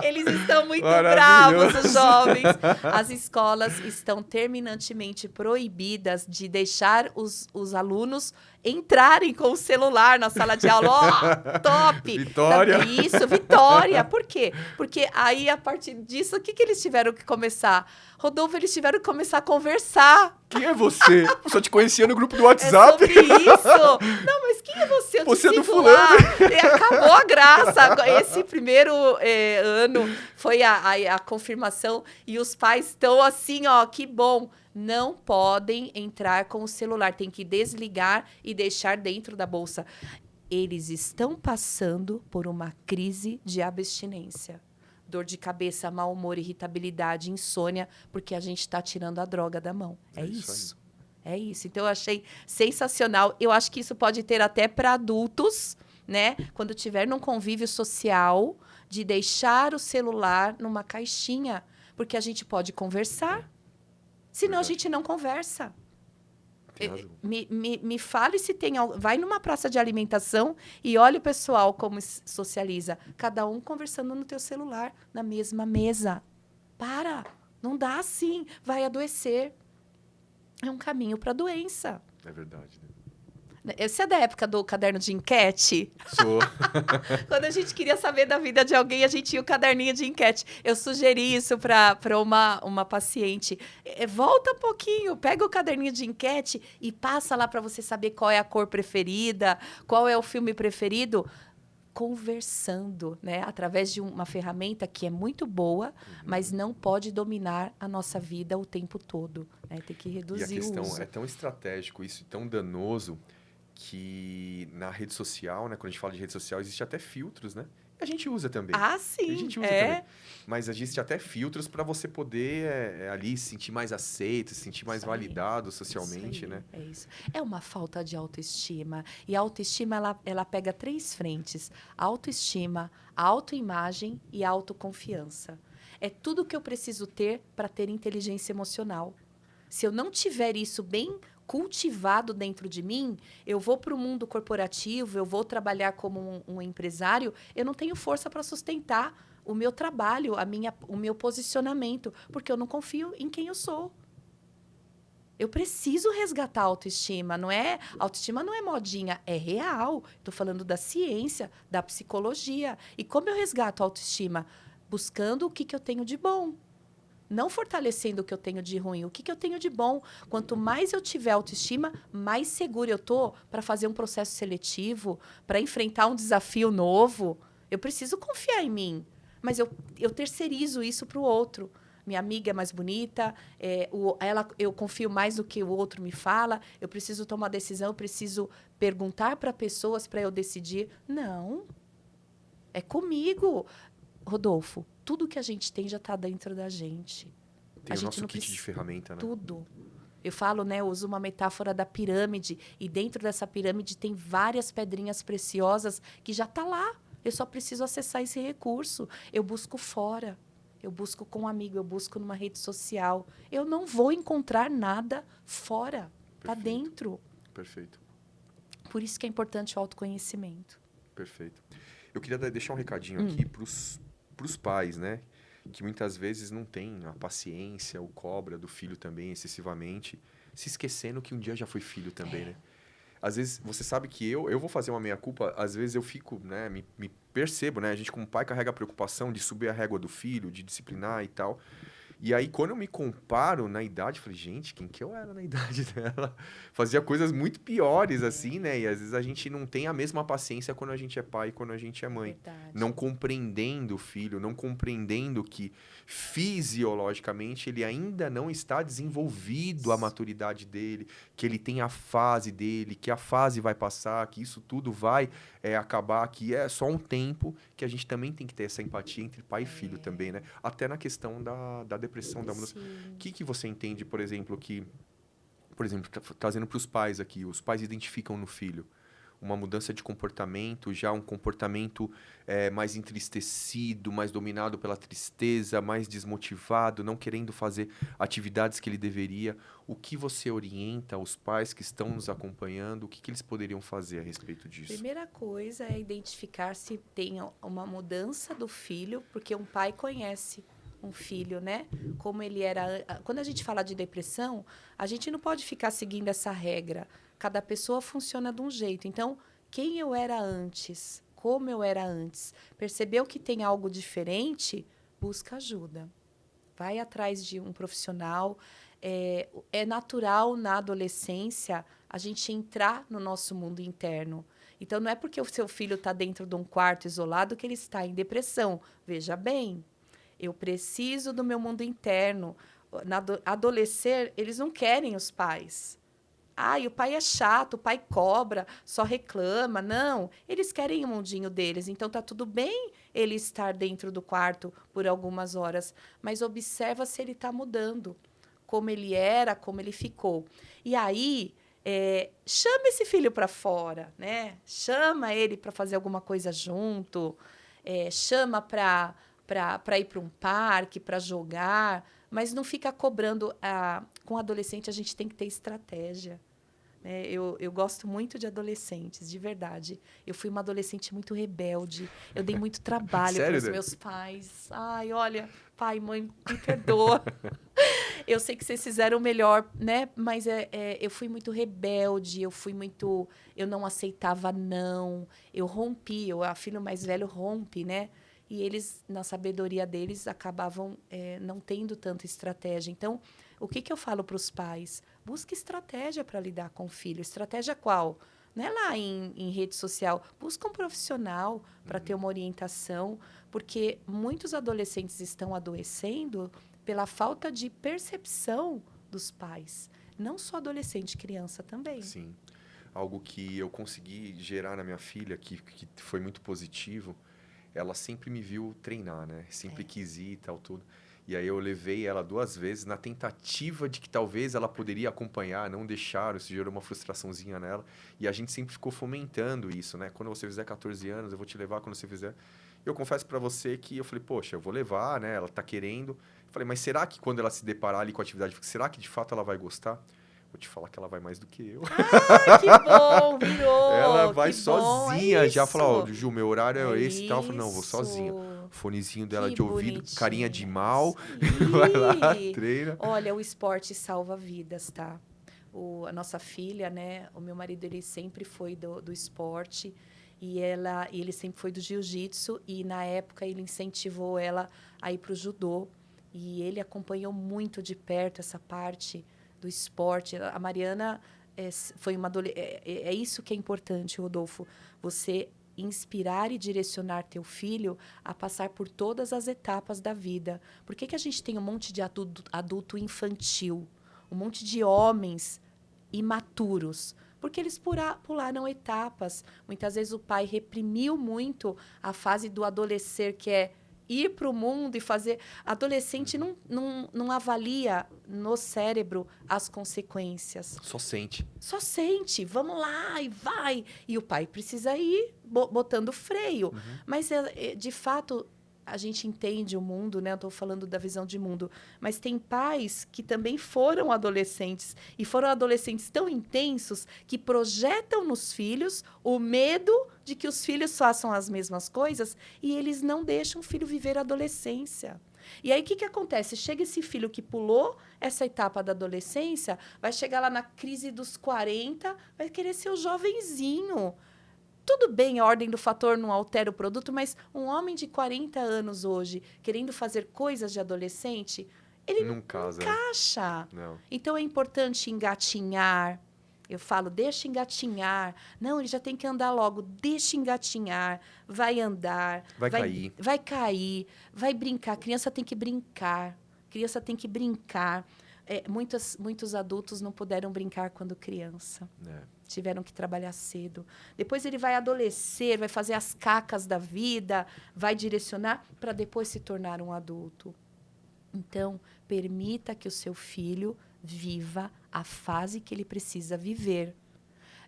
Speaker 2: Eles estão muito bravos, os jovens. As escolas estão terminantemente proibidas de deixar os alunos entrarem com o celular na sala de aula. Ó, top!
Speaker 1: Vitória!
Speaker 2: Isso, vitória! Por quê? Porque aí, a partir disso, o que eles tiveram que começar? Rodolfo, eles tiveram que começar a conversar.
Speaker 1: Quem é você? Eu só te conhecia no grupo do WhatsApp.
Speaker 2: É sobre isso? Não, mas quem é você? Eu te
Speaker 1: Você é do
Speaker 2: sigo lá.
Speaker 1: fulano.
Speaker 2: E acabou a graça. Esse primeiro ano foi a confirmação e os pais estão assim, ó, que bom. Não podem entrar com o celular, tem que desligar e deixar dentro da bolsa. Eles estão passando por uma crise de abstinência. Dor de cabeça, mau humor, irritabilidade, insônia, porque a gente está tirando a droga da mão. É isso. É isso. Então, eu achei sensacional. Eu acho que isso pode ter até para adultos, né? Quando tiver num convívio social, de deixar o celular numa caixinha, porque a gente pode conversar. Senão, a gente não conversa. Me fale se tem algo. Vai numa praça de alimentação e olha o pessoal como socializa. Cada um conversando no teu celular, na mesma mesa. Para! Não dá assim. Vai adoecer. É um caminho para a doença.
Speaker 1: É verdade, né?
Speaker 2: Você é da época do caderno de enquete?
Speaker 1: Sou.
Speaker 2: Quando a gente queria saber da vida de alguém, a gente tinha o caderninho de enquete. Eu sugeri isso para uma paciente. Volta um pouquinho, pega o caderninho de enquete e passa lá para você saber qual é a cor preferida, qual é o filme preferido. Conversando, né? Através de uma ferramenta que é muito boa, mas não pode dominar a nossa vida o tempo todo. Né? Tem que reduzir
Speaker 1: E a questão
Speaker 2: o uso.
Speaker 1: é tão estratégico, isso tão danoso, que na rede social, né? Quando a gente fala de rede social, existe até filtros, né? E a gente usa também.
Speaker 2: Ah, sim.
Speaker 1: A gente usa também. Mas existe até filtros para você poder ali se sentir mais aceito, se sentir mais validado socialmente,
Speaker 2: Isso aí,
Speaker 1: né?
Speaker 2: é isso. É uma falta de autoestima. E a autoestima, ela pega 3 frentes. A autoestima, a autoimagem e a autoconfiança. É tudo que eu preciso ter para ter inteligência emocional. Se eu não tiver isso bem cultivado dentro de mim, eu vou para o mundo corporativo, eu vou trabalhar como um empresário, eu não tenho força para sustentar o meu trabalho, o meu posicionamento, porque eu não confio em quem eu sou. Eu preciso resgatar a autoestima, não é? Autoestima não é modinha, é real. Estou falando da ciência, da psicologia. E como eu resgato a autoestima? Buscando o que eu tenho de bom. Não fortalecendo o que eu tenho de ruim, o que eu tenho de bom. Quanto mais eu tiver autoestima, mais segura eu tô para fazer um processo seletivo, para enfrentar um desafio novo. Eu preciso confiar em mim, mas eu terceirizo isso para o outro. Minha amiga é mais bonita, eu confio mais no que o outro me fala, eu preciso tomar decisão, eu preciso perguntar para pessoas para eu decidir. Não, é comigo. Rodolfo, tudo que a gente tem já está dentro da gente.
Speaker 1: Tem o nosso kit de ferramenta, né?
Speaker 2: Tudo. Eu falo, né? Eu uso uma metáfora da pirâmide. E dentro dessa pirâmide tem várias pedrinhas preciosas que já está lá. Eu só preciso acessar esse recurso. Eu busco fora. Eu busco com um amigo. Eu busco numa rede social. Eu não vou encontrar nada fora. Está dentro.
Speaker 1: Perfeito.
Speaker 2: Por isso que é importante o autoconhecimento.
Speaker 1: Perfeito. Eu queria deixar um recadinho aqui para os pais, né? Que muitas vezes não tem a paciência, o cobra do filho também excessivamente, se esquecendo que um dia já foi filho também, né? Às vezes, você sabe que eu vou fazer uma meia-culpa, às vezes eu fico, né? Me percebo, né? A gente como pai carrega a preocupação de subir a régua do filho, de disciplinar e tal. E aí, quando eu me comparo na idade, eu falei, gente, quem que eu era na idade dela? Fazia coisas muito piores, assim, né? E às vezes a gente não tem a mesma paciência quando a gente é pai e quando a gente é mãe.
Speaker 2: Verdade.
Speaker 1: Não compreendendo o filho, não compreendendo que fisiologicamente ele ainda não está desenvolvido a maturidade dele, que ele tem a fase dele, que a fase vai passar, que isso tudo vai acabar, que é só um tempo, que a gente também tem que ter essa empatia entre pai e filho também, né? Até na questão da depressão, da mudança. O que você entende, por exemplo, trazendo para os pais aqui, os pais identificam no filho uma mudança de comportamento, já um comportamento mais entristecido, mais dominado pela tristeza, mais desmotivado, não querendo fazer atividades que ele deveria. O que você orienta aos pais que estão nos acompanhando? O que eles poderiam fazer a respeito disso?
Speaker 2: Primeira coisa é identificar se tem uma mudança do filho, porque um pai conhece um filho, né? Como ele era. Quando a gente fala de depressão, a gente não pode ficar seguindo essa regra. Cada pessoa funciona de um jeito. Então, quem eu era antes, como eu era antes, percebeu que tem algo diferente, busca ajuda. Vai atrás de um profissional. É natural na adolescência a gente entrar no nosso mundo interno. Então, não é porque o seu filho está dentro de um quarto isolado que ele está em depressão. Veja bem, eu preciso do meu mundo interno. Adolescer, eles não querem os pais. E o pai é chato, o pai cobra, só reclama. Não, eles querem o mundinho deles. Então, tá tudo bem ele estar dentro do quarto por algumas horas. Mas observa se ele está mudando. Como ele era, como ele ficou. E aí, chama esse filho para fora, né? Chama ele para fazer alguma coisa junto. Chama para ir para um parque, para jogar. Mas não fica cobrando. Com adolescente, a gente tem que ter estratégia. Eu gosto muito de adolescentes, de verdade. Eu fui uma adolescente muito rebelde. Eu dei muito trabalho para os meus pais. Ai, olha, pai, mãe, me perdoa. Eu sei que vocês fizeram o melhor, né? Mas eu fui muito rebelde, eu não aceitava não. Eu rompi, a filho mais velho rompe, né? E eles, na sabedoria deles, acabavam não tendo tanta estratégia. Então, o que eu falo para os pais? Busque estratégia para lidar com o filho. Estratégia qual? Não é lá em rede social. Busca um profissional para ter uma orientação, porque muitos adolescentes estão adoecendo pela falta de percepção dos pais. Não só adolescente, criança também.
Speaker 1: Sim. Algo que eu consegui gerar na minha filha, que foi muito positivo, ela sempre me viu treinar, né? Sempre quis ir e tal, tudo. E aí eu levei ela 2 vezes na tentativa de que talvez ela poderia acompanhar, não deixaram, isso gerou uma frustraçãozinha nela. E a gente sempre ficou fomentando isso, né? Quando você fizer 14 anos, eu vou te levar quando você fizer. Eu confesso para você que eu falei, poxa, eu vou levar, né? Ela tá querendo. Eu falei, mas será que quando ela se deparar ali com a atividade física, será que de fato ela vai gostar? Vou te falar que ela vai mais do que eu.
Speaker 2: Que bom, virou!
Speaker 1: Ela vai
Speaker 2: que
Speaker 1: sozinha.
Speaker 2: bom,
Speaker 1: já falou, Ju, meu horário é esse e tal. Eu falei, não, vou
Speaker 2: isso.
Speaker 1: sozinha. Fonezinho dela
Speaker 2: Que
Speaker 1: de ouvido,
Speaker 2: bonitinha.
Speaker 1: carinha de mal. Vai lá, treina.
Speaker 2: Olha, o esporte salva vidas, tá? A nossa filha, né? O meu marido, ele sempre foi do esporte. E ele sempre foi do jiu-jitsu. E, na época, ele incentivou ela a ir para o judô. E ele acompanhou muito de perto essa parte do esporte. A Mariana foi uma adolescente. É isso que é importante, Rodolfo. Você inspirar e direcionar teu filho a passar por todas as etapas da vida. Por que a gente tem um monte de adulto infantil? Um monte de homens imaturos? Porque eles pularam etapas. Muitas vezes o pai reprimiu muito a fase do adolescer, que é ir para o mundo e fazer... Adolescente não avalia no cérebro as consequências.
Speaker 1: Só sente.
Speaker 2: Só sente. Vamos lá e vai. E o pai precisa ir botando freio. Mas, de fato, a gente entende o mundo, né? Eu estou falando da visão de mundo. Mas tem pais que também foram adolescentes. E foram adolescentes tão intensos que projetam nos filhos o medo de que os filhos façam as mesmas coisas e eles não deixam o filho viver a adolescência. E aí, o que acontece? Chega esse filho que pulou essa etapa da adolescência, vai chegar lá na crise dos 40, vai querer ser o jovenzinho. Tudo bem, a ordem do fator não altera o produto, mas um homem de 40 anos hoje, querendo fazer coisas de adolescente, ele não encaixa.
Speaker 1: Não.
Speaker 2: Então, é importante engatinhar. Eu falo, deixa engatinhar. Não, ele já tem que andar logo. Deixa engatinhar. Vai andar.
Speaker 1: Vai cair.
Speaker 2: Vai cair. Vai brincar. A criança tem que brincar. Criança tem que brincar. Muitos adultos não puderam brincar quando criança. Tiveram que trabalhar cedo. Depois ele vai adolescer, vai fazer as cacas da vida, vai direcionar para depois se tornar um adulto. Então, permita que o seu filho viva a fase que ele precisa viver.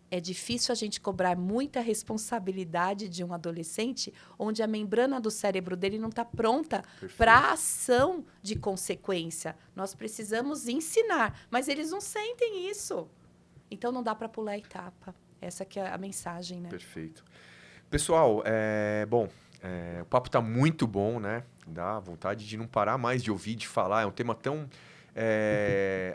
Speaker 2: É difícil a gente cobrar muita responsabilidade de um adolescente onde a membrana do cérebro dele não está pronta para a ação de consequência. Nós precisamos ensinar, mas eles não sentem isso. Então, não dá para pular a etapa. Essa que é a mensagem, né?
Speaker 1: Perfeito. Pessoal, o papo está muito bom, né? Dá vontade de não parar mais de ouvir, de falar. É um tema tão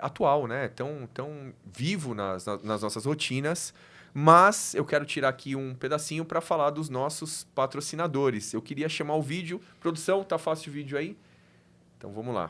Speaker 1: atual, né? Tão vivo nas nossas rotinas. Mas eu quero tirar aqui um pedacinho para falar dos nossos patrocinadores. Eu queria chamar o vídeo. Produção, tá fácil o vídeo aí? Então, vamos lá.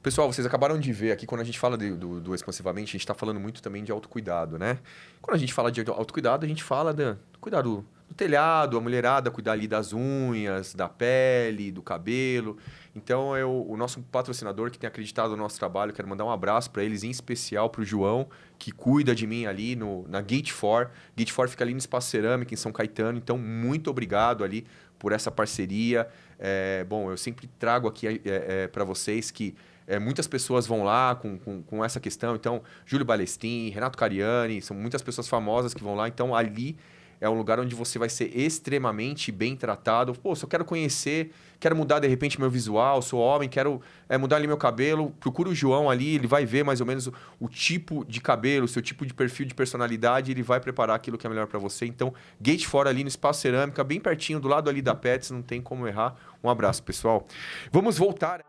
Speaker 1: Pessoal, vocês acabaram de ver aqui, quando a gente fala do Expansivamente, a gente está falando muito também de autocuidado, né? Quando a gente fala de autocuidado, a gente fala do cuidado do telhado, a mulherada cuidar ali das unhas, da pele, do cabelo. Então, o nosso patrocinador que tem acreditado no nosso trabalho, quero mandar um abraço para eles, em especial para o João, que cuida de mim ali na Gate 4. Gate 4 fica ali no Espaço Cerâmica, em São Caetano. Então, muito obrigado ali por essa parceria. Bom, eu sempre trago aqui para vocês que muitas pessoas vão lá com essa questão. Então, Júlio Balestin, Renato Cariani, são muitas pessoas famosas que vão lá. Então, ali é um lugar onde você vai ser extremamente bem tratado. Pô, se eu quero conhecer, quero mudar de repente meu visual, sou homem, quero mudar ali meu cabelo, procura o João ali, ele vai ver mais ou menos o tipo de cabelo, o seu tipo de perfil de personalidade, ele vai preparar aquilo que é melhor para você. Então, Gate Fora ali no Espaço Cerâmica, bem pertinho, do lado ali da Pets, não tem como errar. Um abraço, pessoal. Vamos voltar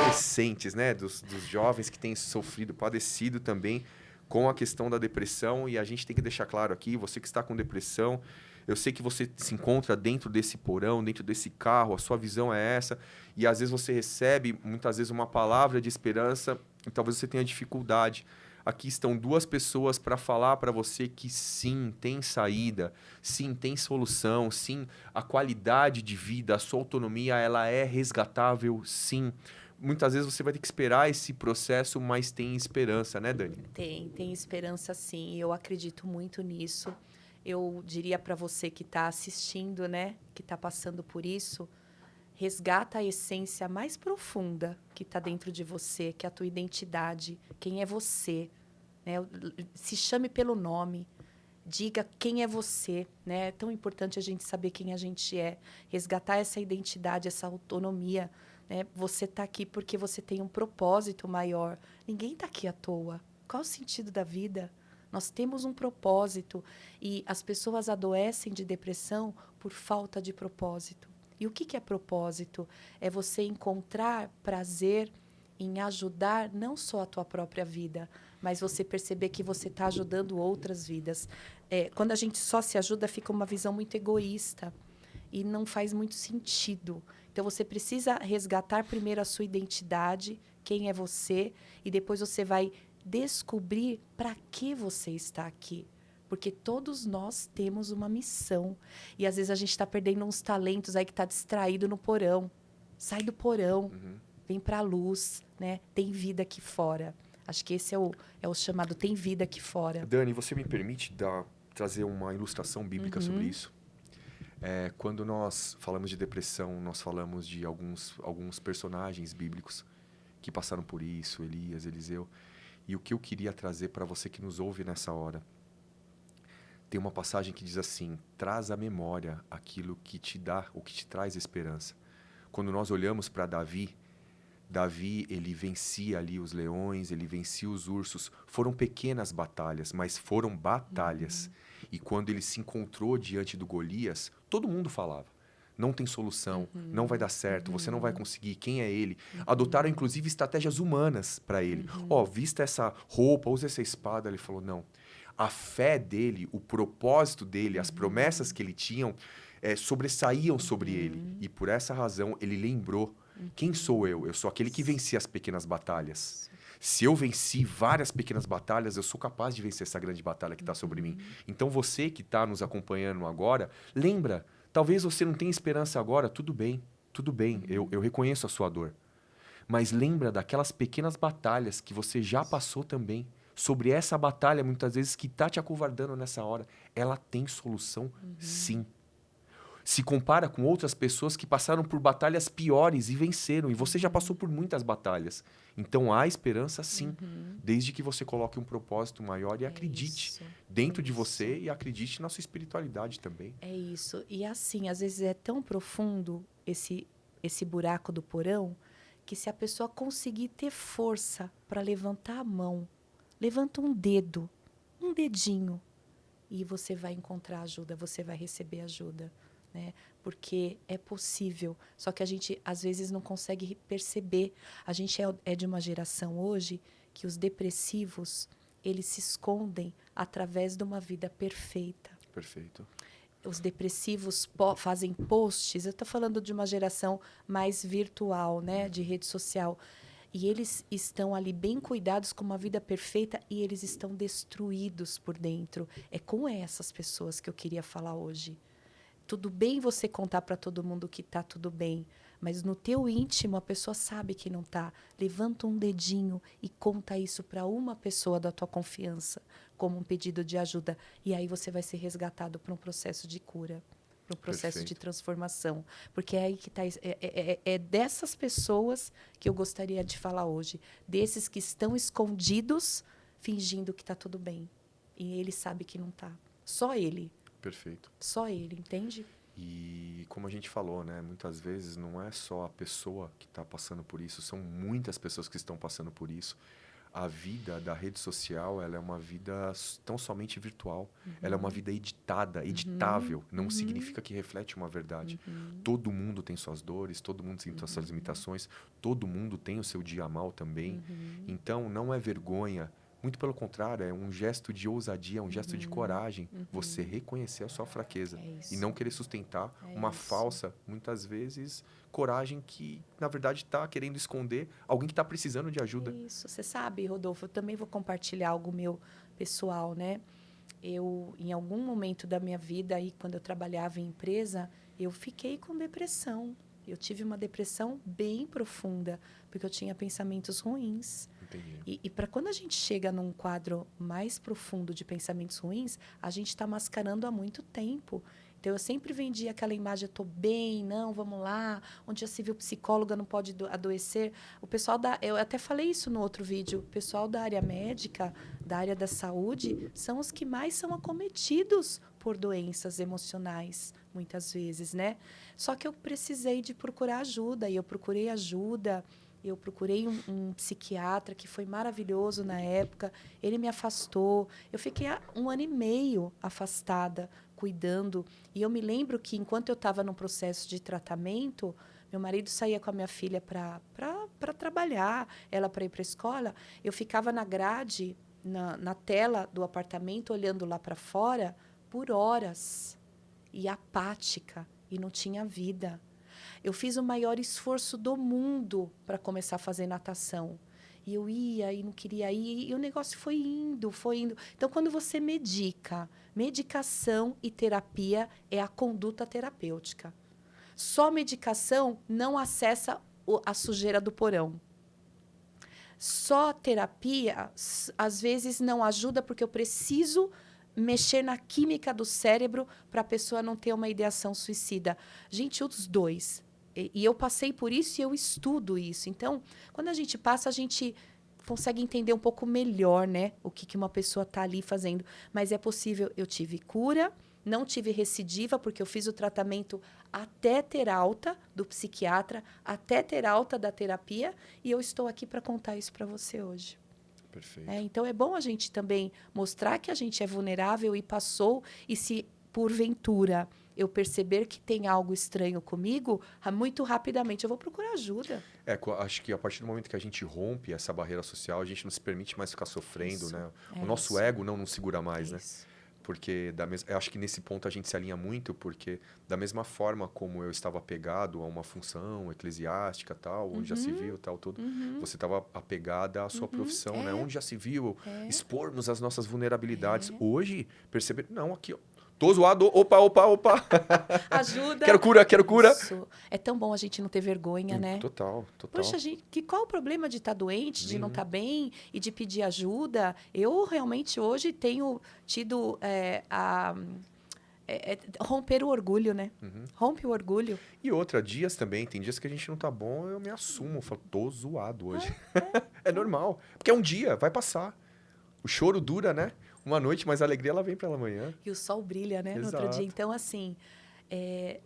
Speaker 1: adolescentes, né? Dos jovens que têm sofrido, padecido também com a questão da depressão, e a gente tem que deixar claro aqui, você que está com depressão, eu sei que você se encontra dentro desse porão, dentro desse carro, a sua visão é essa, e às vezes você recebe, muitas vezes, uma palavra de esperança, e talvez você tenha dificuldade. Aqui estão duas pessoas para falar para você que sim, tem saída, sim, tem solução, sim, a qualidade de vida, a sua autonomia, ela é resgatável, sim. Muitas vezes você vai ter que esperar esse processo, mas tem esperança, né, Dani?
Speaker 2: Tem esperança sim. Eu acredito muito nisso. Eu diria para você que está assistindo, né, que está passando por isso, resgata a essência mais profunda que está dentro de você, que é a tua identidade, quem é você, né? Se chame pelo nome, diga quem é você, né? É tão importante a gente saber quem a gente é, resgatar essa identidade, essa autonomia, né? Você está aqui porque você tem um propósito maior. Ninguém está aqui à toa. Qual o sentido da vida? Nós temos um propósito e as pessoas adoecem de depressão por falta de propósito. E o que é propósito? É você encontrar prazer em ajudar não só a tua própria vida, mas você perceber que você está ajudando outras vidas. Quando a gente só se ajuda, fica uma visão muito egoísta e não faz muito sentido. Então, você precisa resgatar primeiro a sua identidade, quem é você, e depois você vai descobrir para que você está aqui. Porque todos nós temos uma missão. E, às vezes, a gente está perdendo uns talentos aí que está distraído no porão. Sai do porão, vem para a luz, né? Tem vida aqui fora. Acho que esse é o chamado, tem vida aqui fora.
Speaker 1: Dani, você me permite trazer uma ilustração bíblica sobre isso? Quando nós falamos de depressão, nós falamos de alguns personagens bíblicos que passaram por isso, Elias, Eliseu. E o que eu queria trazer para você que nos ouve nessa hora, tem uma passagem que diz assim: traz à memória aquilo que te dá, ou que te traz esperança. Quando nós olhamos para Davi, ele vencia ali os leões, ele vencia os ursos. Foram pequenas batalhas, mas foram batalhas. E quando ele se encontrou diante do Golias, todo mundo falava: não tem solução, não vai dar certo, você não vai conseguir, quem é ele? Adotaram, inclusive, estratégias humanas para ele. Vista essa roupa, usa essa espada. Ele falou: não. A fé dele, o propósito dele, as promessas que ele tinha, sobressaíam sobre ele. E por essa razão, ele lembrou: quem sou eu? Eu sou aquele que vencia as pequenas batalhas. Se eu venci várias pequenas batalhas, eu sou capaz de vencer essa grande batalha que está sobre mim. Então, você que está nos acompanhando agora, lembra, talvez você não tenha esperança agora, tudo bem, eu reconheço a sua dor. Mas lembra daquelas pequenas batalhas que você já passou também. Sobre essa batalha, muitas vezes, que está te acovardando nessa hora, ela tem solução, sim. Se compara com outras pessoas que passaram por batalhas piores e venceram. E você já passou por muitas batalhas. Então, há esperança, sim. Desde que você coloque um propósito maior e acredite dentro de você e acredite na sua espiritualidade também.
Speaker 2: É isso. E assim, às vezes é tão profundo esse buraco do porão que se a pessoa conseguir ter força para levantar a mão, levanta um dedo, um dedinho, e você vai encontrar ajuda, você vai receber ajuda. Né? Porque é possível, só que a gente às vezes não consegue perceber. A gente é de uma geração hoje que os depressivos, eles se escondem através de uma vida perfeita.
Speaker 1: Perfeito.
Speaker 2: Os depressivos fazem posts, eu estou falando de uma geração mais virtual, né, de rede social, E eles estão ali bem cuidados com uma vida perfeita e eles estão destruídos por dentro. É com essas pessoas que eu queria falar hoje. Tudo bem você contar para todo mundo que tá tudo bem, mas no teu íntimo a pessoa sabe que não tá. Levanta um dedinho e conta isso para uma pessoa da tua confiança, como um pedido de ajuda, e aí você vai ser resgatado para um processo de cura, para um processo de transformação, porque é aí que tá, é dessas pessoas que eu gostaria de falar hoje, desses que estão escondidos, fingindo que tá tudo bem, e ele sabe que não tá. Só ele.
Speaker 1: Perfeito.
Speaker 2: Só ele, entende?
Speaker 1: E como a gente falou, né? Muitas vezes não é só a pessoa que está passando por isso, são muitas pessoas que estão passando por isso. A vida da rede social, ela é uma vida tão somente virtual. Ela é uma vida editável. Não significa que reflete uma verdade. Todo mundo tem suas dores, todo mundo tem suas limitações, todo mundo tem o seu dia mal também. Então, não é vergonha. Muito pelo contrário, é um gesto de ousadia, um gesto de coragem. Você reconhecer a sua fraqueza e não querer sustentar uma falsa, muitas vezes, coragem que, na verdade, está querendo esconder alguém que está precisando de ajuda.
Speaker 2: Isso. Você sabe, Rodolfo, eu também vou compartilhar algo meu pessoal, né? Eu, em algum momento da minha vida, aí, quando eu trabalhava em empresa, eu fiquei com depressão. Eu tive uma depressão bem profunda, porque eu tinha pensamentos ruins.
Speaker 1: Entendi.
Speaker 2: E para quando a gente chega num quadro mais profundo de pensamentos ruins, a gente está mascarando há muito tempo. Então, eu sempre vendia aquela imagem, eu estou bem, não, vamos lá, onde já se viu psicóloga não pode adoecer. O pessoal eu até falei isso no outro vídeo, o pessoal da área médica, da área da saúde, são os que mais são acometidos por doenças emocionais, muitas vezes, né? Só que eu precisei de procurar ajuda, e eu procurei ajuda. Eu procurei um psiquiatra que foi maravilhoso na época. Ele me afastou. Eu fiquei 1 ano e meio afastada, cuidando. E eu me lembro que, enquanto eu estava num processo de tratamento, meu marido saía com a minha filha para trabalhar, ela para ir para a escola. Eu ficava na grade, na tela do apartamento, olhando lá para fora, por horas. E apática. E não tinha vida. Eu fiz o maior esforço do mundo para começar a fazer natação. E eu ia e não queria ir. E o negócio foi indo, foi indo. Então, quando você medica, medicação e terapia é a conduta terapêutica. Só medicação não acessa a sujeira do porão. Só terapia, às vezes, não ajuda porque eu preciso mexer na química do cérebro para a pessoa não ter uma ideação suicida. Gente, os dois. E eu passei por isso e eu estudo isso. Então, quando a gente passa, a gente consegue entender um pouco melhor, né, o que uma pessoa está ali fazendo. Mas é possível. Eu tive cura, não tive recidiva, porque eu fiz o tratamento até ter alta do psiquiatra, até ter alta da terapia, e eu estou aqui para contar isso para você hoje.
Speaker 1: Perfeito.
Speaker 2: Então, é bom a gente também mostrar que a gente é vulnerável e passou, e se, porventura, eu perceber que tem algo estranho comigo, muito rapidamente eu vou procurar ajuda.
Speaker 1: Acho que a partir do momento que a gente rompe essa barreira social, a gente não se permite mais ficar sofrendo,
Speaker 2: Isso,
Speaker 1: né? O nosso ego não nos segura mais, né? Porque eu acho que nesse ponto a gente se alinha muito, porque da mesma forma como eu estava apegado a uma função eclesiástica, tal, onde já se viu, tal, tudo, você estava apegada à sua profissão, né? Onde já se viu expormos as nossas vulnerabilidades. Hoje, perceber, não, aqui, ó, tô zoado, opa.
Speaker 2: Ajuda.
Speaker 1: Quero cura.
Speaker 2: Isso. É tão bom a gente não ter vergonha, né?
Speaker 1: Total.
Speaker 2: Poxa, gente, qual o problema de estar doente, de não estar bem e de pedir ajuda? Eu realmente hoje tenho tido romper o orgulho, né? Rompe o orgulho.
Speaker 1: E outra, tem dias que a gente não tá bom, eu me assumo, eu falo, tô zoado hoje. É normal, porque é um dia, vai passar. O choro dura, né? Uma noite, mas a alegria ela vem pela manhã.
Speaker 2: E o sol brilha, né?
Speaker 1: Exato.
Speaker 2: No outro dia. Então, assim,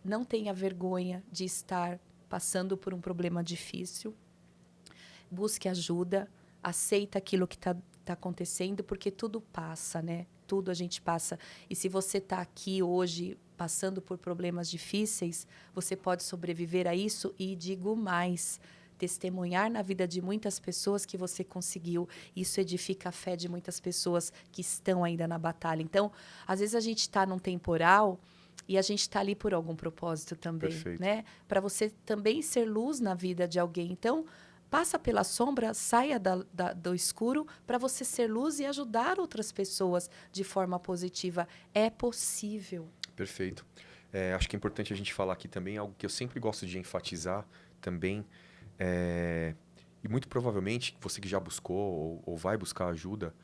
Speaker 2: não tenha vergonha de estar passando por um problema difícil. Busque ajuda, aceita aquilo que está acontecendo, porque tudo passa, né? Tudo a gente passa. E se você está aqui hoje passando por problemas difíceis, você pode sobreviver a isso e digo mais, testemunhar na vida de muitas pessoas que você conseguiu. Isso edifica a fé de muitas pessoas que estão ainda na batalha. Então, às vezes a gente está num temporal e a gente está ali por algum propósito também,
Speaker 1: Perfeito.
Speaker 2: né? Para você também ser luz na vida de alguém. Então, Passa pela sombra, saia do escuro para você ser luz e ajudar outras pessoas de forma positiva. É possível.
Speaker 1: Perfeito. Acho que é importante a gente falar aqui também algo que eu sempre gosto de enfatizar também. E muito provavelmente, você que já buscou ou vai buscar ajuda,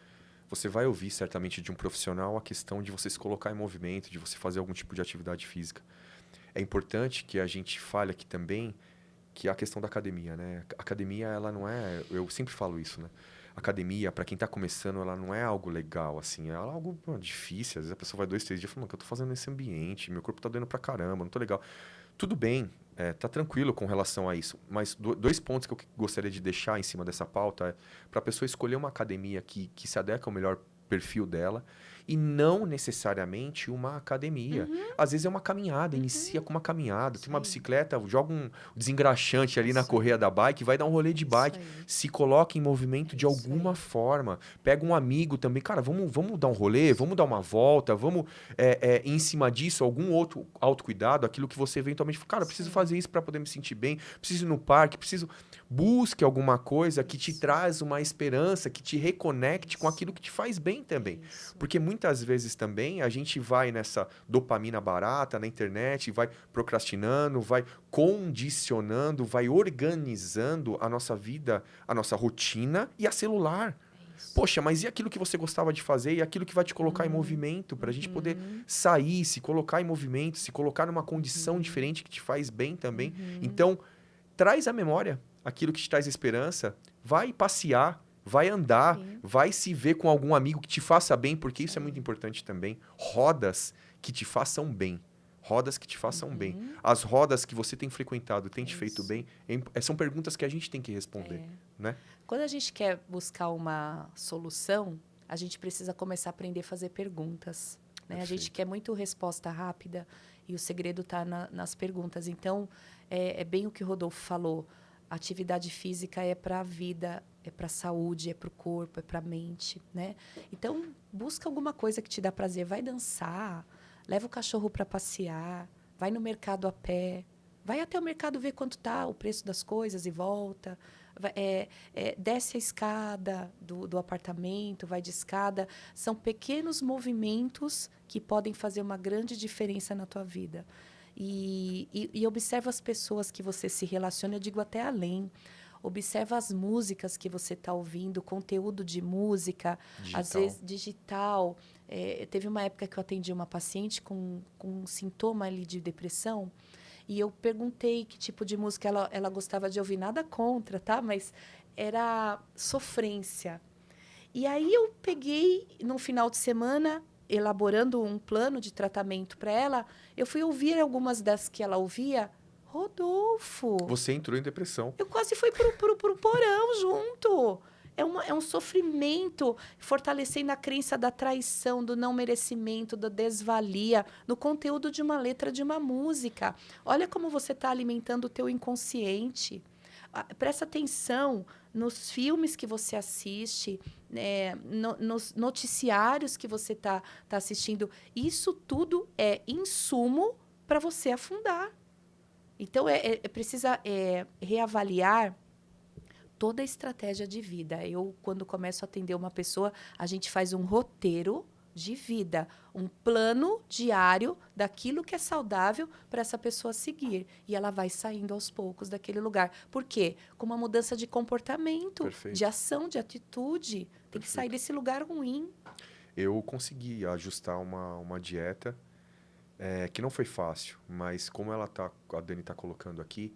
Speaker 1: você vai ouvir certamente de um profissional a questão de você se colocar em movimento, de você fazer algum tipo de atividade física. É importante que a gente fale aqui também que é a questão da academia, né? A academia, ela não é... Eu sempre falo isso, né? Academia, para quem está começando, ela não é algo legal, assim. É algo difícil. Às vezes a pessoa vai 2, 3 dias e fala, o que eu tô fazendo nesse ambiente? Meu corpo tá doendo pra caramba, não tô legal. Tudo bem, tá tranquilo com relação a isso. Mas dois pontos que eu gostaria de deixar em cima dessa pauta é para a pessoa escolher uma academia que se adequa ao melhor perfil dela e não necessariamente uma academia. Às vezes é uma caminhada, inicia com uma caminhada, tem uma bicicleta, joga um desengraxante ali na correia da bike, vai dar um rolê de bike, se coloca em movimento de alguma forma, pega um amigo também, cara, vamos dar um rolê, vamos dar uma volta, vamos em cima disso, algum outro autocuidado, aquilo que você eventualmente, cara, preciso fazer isso para poder me sentir bem, preciso ir no parque, busque alguma coisa que te traz uma esperança, que te reconecte com aquilo que te faz bem também. Porque muitas vezes também a gente vai nessa dopamina barata na internet, vai procrastinando, vai condicionando, vai organizando a nossa vida, a nossa rotina e a celular. Poxa, mas e aquilo que você gostava de fazer e aquilo que vai te colocar em movimento para a gente poder sair, se colocar em movimento, se colocar numa condição diferente que te faz bem também. Então, traz à memória aquilo que te traz esperança, vai passear, vai andar, vai se ver com algum amigo que te faça bem, porque isso é muito importante também. Rodas que te façam bem. Rodas que te façam bem. As rodas que você tem frequentado têm te feito bem? São perguntas que a gente tem que responder, né?
Speaker 2: Quando a gente quer buscar uma solução, a gente precisa começar a aprender a fazer perguntas, né? A gente quer muito resposta rápida e o segredo está nas perguntas. Então, é bem o que o Rodolfo falou. A atividade física é para a vida, é para a saúde, é para o corpo, é para a mente, né? Então, busca alguma coisa que te dá prazer. Vai dançar, leva o cachorro para passear, vai no mercado a pé, vai até o mercado ver quanto está o preço das coisas e volta. Desce a escada do apartamento, vai de escada. São pequenos movimentos que podem fazer uma grande diferença na tua vida. E observa as pessoas que você se relaciona, eu digo até além. Observa as músicas que você está ouvindo, conteúdo de música, às vezes digital. Teve uma época que eu atendi uma paciente com um sintoma ali de depressão. E eu perguntei que tipo de música ela gostava de ouvir. Nada contra, tá? Mas era sofrência. E aí eu peguei, no final de semana, elaborando um plano de tratamento para ela, eu fui ouvir algumas das que ela ouvia. Rodolfo!
Speaker 1: Você entrou em depressão.
Speaker 2: Eu quase fui pro porão junto. É um sofrimento, fortalecendo a crença da traição, do não merecimento, da desvalia, no conteúdo de uma letra de uma música. Olha como você está alimentando o teu inconsciente. Presta atenção nos filmes que você assiste, nos noticiários que você está assistindo. Isso tudo é insumo para você afundar. Então, precisa reavaliar toda a estratégia de vida. Eu, quando começo a atender uma pessoa, a gente faz um roteiro de vida, um plano diário daquilo que é saudável para essa pessoa seguir. E ela vai saindo aos poucos daquele lugar. Por quê? Com uma mudança de comportamento, de ação, de atitude. Tem que sair desse lugar ruim.
Speaker 1: Eu consegui ajustar uma dieta que não foi fácil, mas como a Dani está colocando aqui,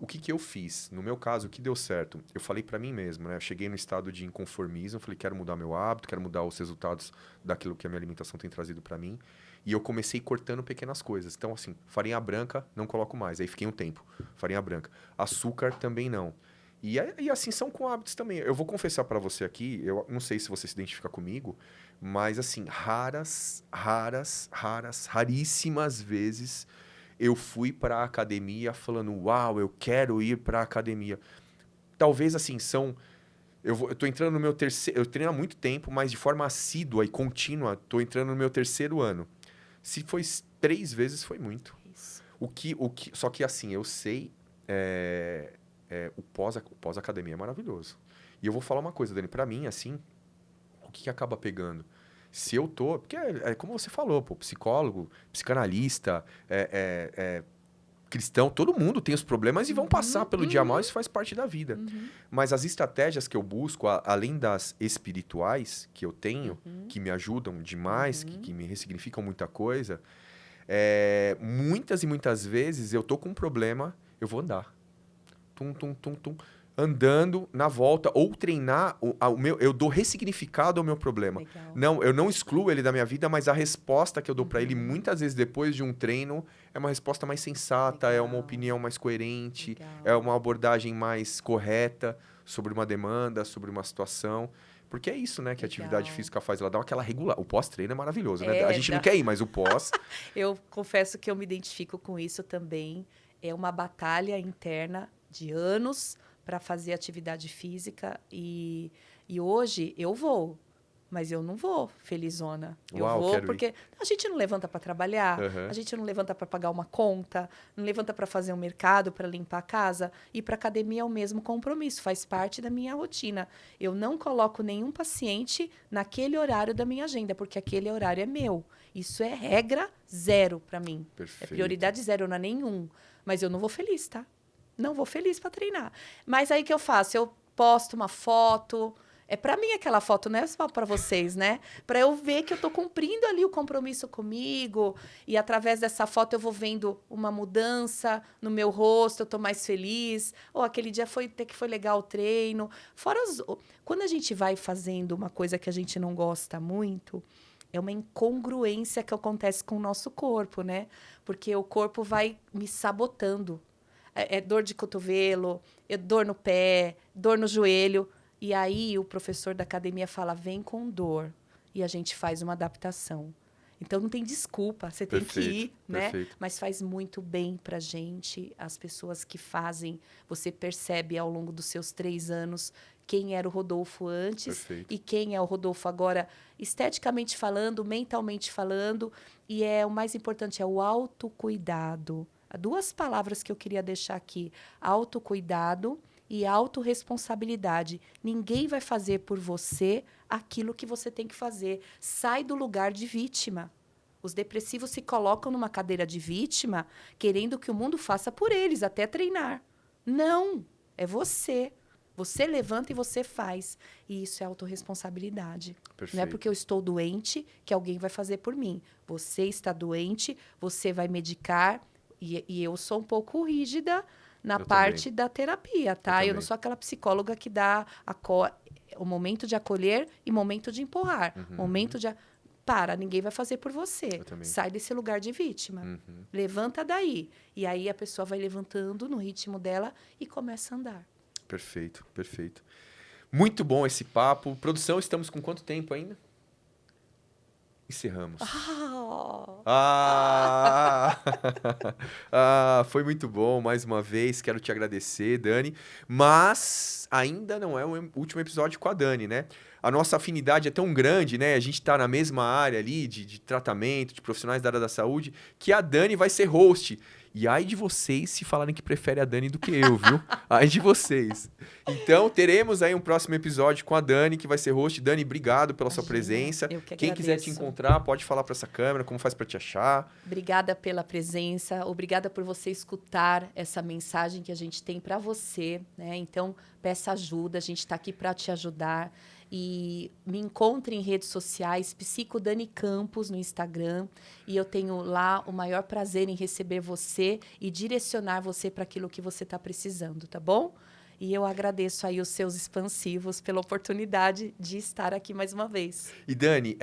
Speaker 1: o que eu fiz? No meu caso, o que deu certo? Eu falei para mim mesmo, né? Eu cheguei no estado de inconformismo, falei, quero mudar meu hábito, quero mudar os resultados daquilo que a minha alimentação tem trazido para mim. E eu comecei cortando pequenas coisas. Então, assim, farinha branca, não coloco mais. Aí fiquei um tempo. Farinha branca. Açúcar, também não. E assim, são com hábitos também. Eu vou confessar para você aqui, eu não sei se você se identifica comigo, mas assim, raríssimas vezes eu fui para a academia falando, uau, eu quero ir para a academia. Talvez assim, eu tô entrando no meu terceiro... Eu treino há muito tempo, mas de forma assídua e contínua, tô entrando no meu terceiro ano. Se foi 3 vezes, foi muito.
Speaker 2: Isso.
Speaker 1: Só que assim, eu sei o pós-academia é maravilhoso. E eu vou falar uma coisa, Dani, pra mim, assim, o que acaba pegando? Se eu tô... Porque é como você falou, pô, psicólogo, psicanalista, cristão, todo mundo tem os problemas e vão passar pelo dia mal, isso faz parte da vida. Mas as estratégias que eu busco, além das espirituais que eu tenho, que me ajudam demais, que me ressignificam muita coisa, muitas e muitas vezes eu tô com um problema, eu vou andar. Tum, tum, tum, tum. Andando na volta, ou treinar, eu dou ressignificado ao meu problema.
Speaker 2: Legal.
Speaker 1: Não, eu não excluo ele da minha vida, mas a resposta que eu dou para ele, muitas vezes depois de um treino, é uma resposta mais sensata, é uma
Speaker 2: Legal.
Speaker 1: opinião mais coerente,
Speaker 2: Legal.
Speaker 1: é uma abordagem mais correta sobre uma demanda, sobre uma situação. Porque é isso, né, que a atividade
Speaker 2: Legal.
Speaker 1: física faz, ela dá aquela regular. O pós-treino é maravilhoso, né?
Speaker 2: É,
Speaker 1: A gente não quer ir, mas o pós...
Speaker 2: Eu confesso que eu me identifico com isso também. É uma batalha interna de anos para fazer atividade física e hoje eu vou, mas eu não vou felizona. Eu
Speaker 1: Uau,
Speaker 2: vou
Speaker 1: quero ir.
Speaker 2: porque a gente não levanta para trabalhar,
Speaker 1: Uhum.
Speaker 2: a gente não levanta para pagar uma conta, não levanta para fazer um mercado, para limpar a casa, e para academia é o mesmo compromisso, faz parte da minha rotina. Eu não coloco nenhum paciente naquele horário da minha agenda, porque aquele horário é meu. Isso é regra zero para mim.
Speaker 1: Perfeito.
Speaker 2: É prioridade zero, não é nenhum. Mas eu não vou feliz, tá? Não vou feliz para treinar. Mas aí que eu faço? Eu posto uma foto. É para mim aquela foto, não é só para vocês, né? Para eu ver que eu tô cumprindo ali o compromisso comigo. E através dessa foto eu vou vendo uma mudança no meu rosto, eu tô mais feliz. Ou aquele dia até que foi legal o treino. Fora quando a gente vai fazendo uma coisa que a gente não gosta muito, é uma incongruência que acontece com o nosso corpo, né? Porque o corpo vai me sabotando. É dor de cotovelo, dor no pé, dor no joelho. E aí o professor da academia fala, vem com dor. E a gente faz uma adaptação. Então não tem desculpa, você tem que ir, né?
Speaker 1: Perfeito.
Speaker 2: Mas faz muito bem pra gente, as pessoas que fazem. Você percebe ao longo dos seus 3 anos quem era o Rodolfo antes
Speaker 1: Perfeito.
Speaker 2: e quem é o Rodolfo agora, esteticamente falando, mentalmente falando. E o mais importante é o autocuidado. Há 2 palavras que eu queria deixar aqui: autocuidado e autorresponsabilidade. Ninguém vai fazer por você aquilo que você tem que fazer. Sai do lugar de vítima. Os depressivos se colocam numa cadeira de vítima, querendo que o mundo faça por eles, até treinar. Não, é você. Você levanta e você faz. E isso é autorresponsabilidade.
Speaker 1: Perfeito.
Speaker 2: Não é porque eu estou doente que alguém vai fazer por mim. Você está doente, você vai medicar. E eu sou um pouco rígida na parte da terapia, tá? Eu não sou aquela psicóloga que dá o momento de acolher e momento de empurrar. Momento de... ninguém vai fazer por você. Sai desse lugar de vítima. Levanta daí. E aí a pessoa vai levantando no ritmo dela e começa a andar.
Speaker 1: Perfeito, perfeito. Muito bom esse papo. Produção, estamos com quanto tempo ainda? Encerramos. Foi muito bom, mais uma vez, quero te agradecer, Dani, mas ainda não é o último episódio com a Dani, né? A nossa afinidade é tão grande, né? A gente tá na mesma área ali de tratamento, de profissionais da área da saúde, que a Dani vai ser host. E ai de vocês se falarem que prefere a Dani do que eu, viu? Ai de vocês. Então, teremos aí um próximo episódio com a Dani, que vai ser host. Dani, obrigado pela sua presença.
Speaker 2: Eu que
Speaker 1: Quem quiser te encontrar, pode falar para essa câmera, como faz para te achar.
Speaker 2: Obrigada pela presença, obrigada por você escutar essa mensagem que a gente tem para você, né? Então, peça ajuda, a gente está aqui para te ajudar. E me encontre em redes sociais, Psico Dani Campos no Instagram. E eu tenho lá o maior prazer em receber você e direcionar você para aquilo que você está precisando, tá bom? E eu agradeço aí os seus expansivos pela oportunidade de estar aqui mais uma vez.
Speaker 1: E Dani,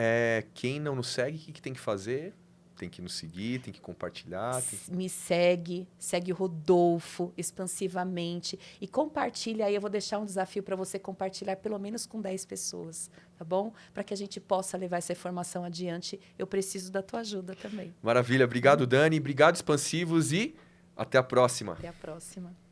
Speaker 1: quem não nos segue, o que tem que fazer? Tem que nos seguir, tem que compartilhar.
Speaker 2: Me segue o Rodolfo expansivamente e compartilha aí. Eu vou deixar um desafio para você compartilhar pelo menos com 10 pessoas, tá bom? Para que a gente possa levar essa informação adiante. Eu preciso da tua ajuda também.
Speaker 1: Maravilha. Obrigado, Dani. Obrigado, expansivos, e até a próxima.
Speaker 2: Até a próxima.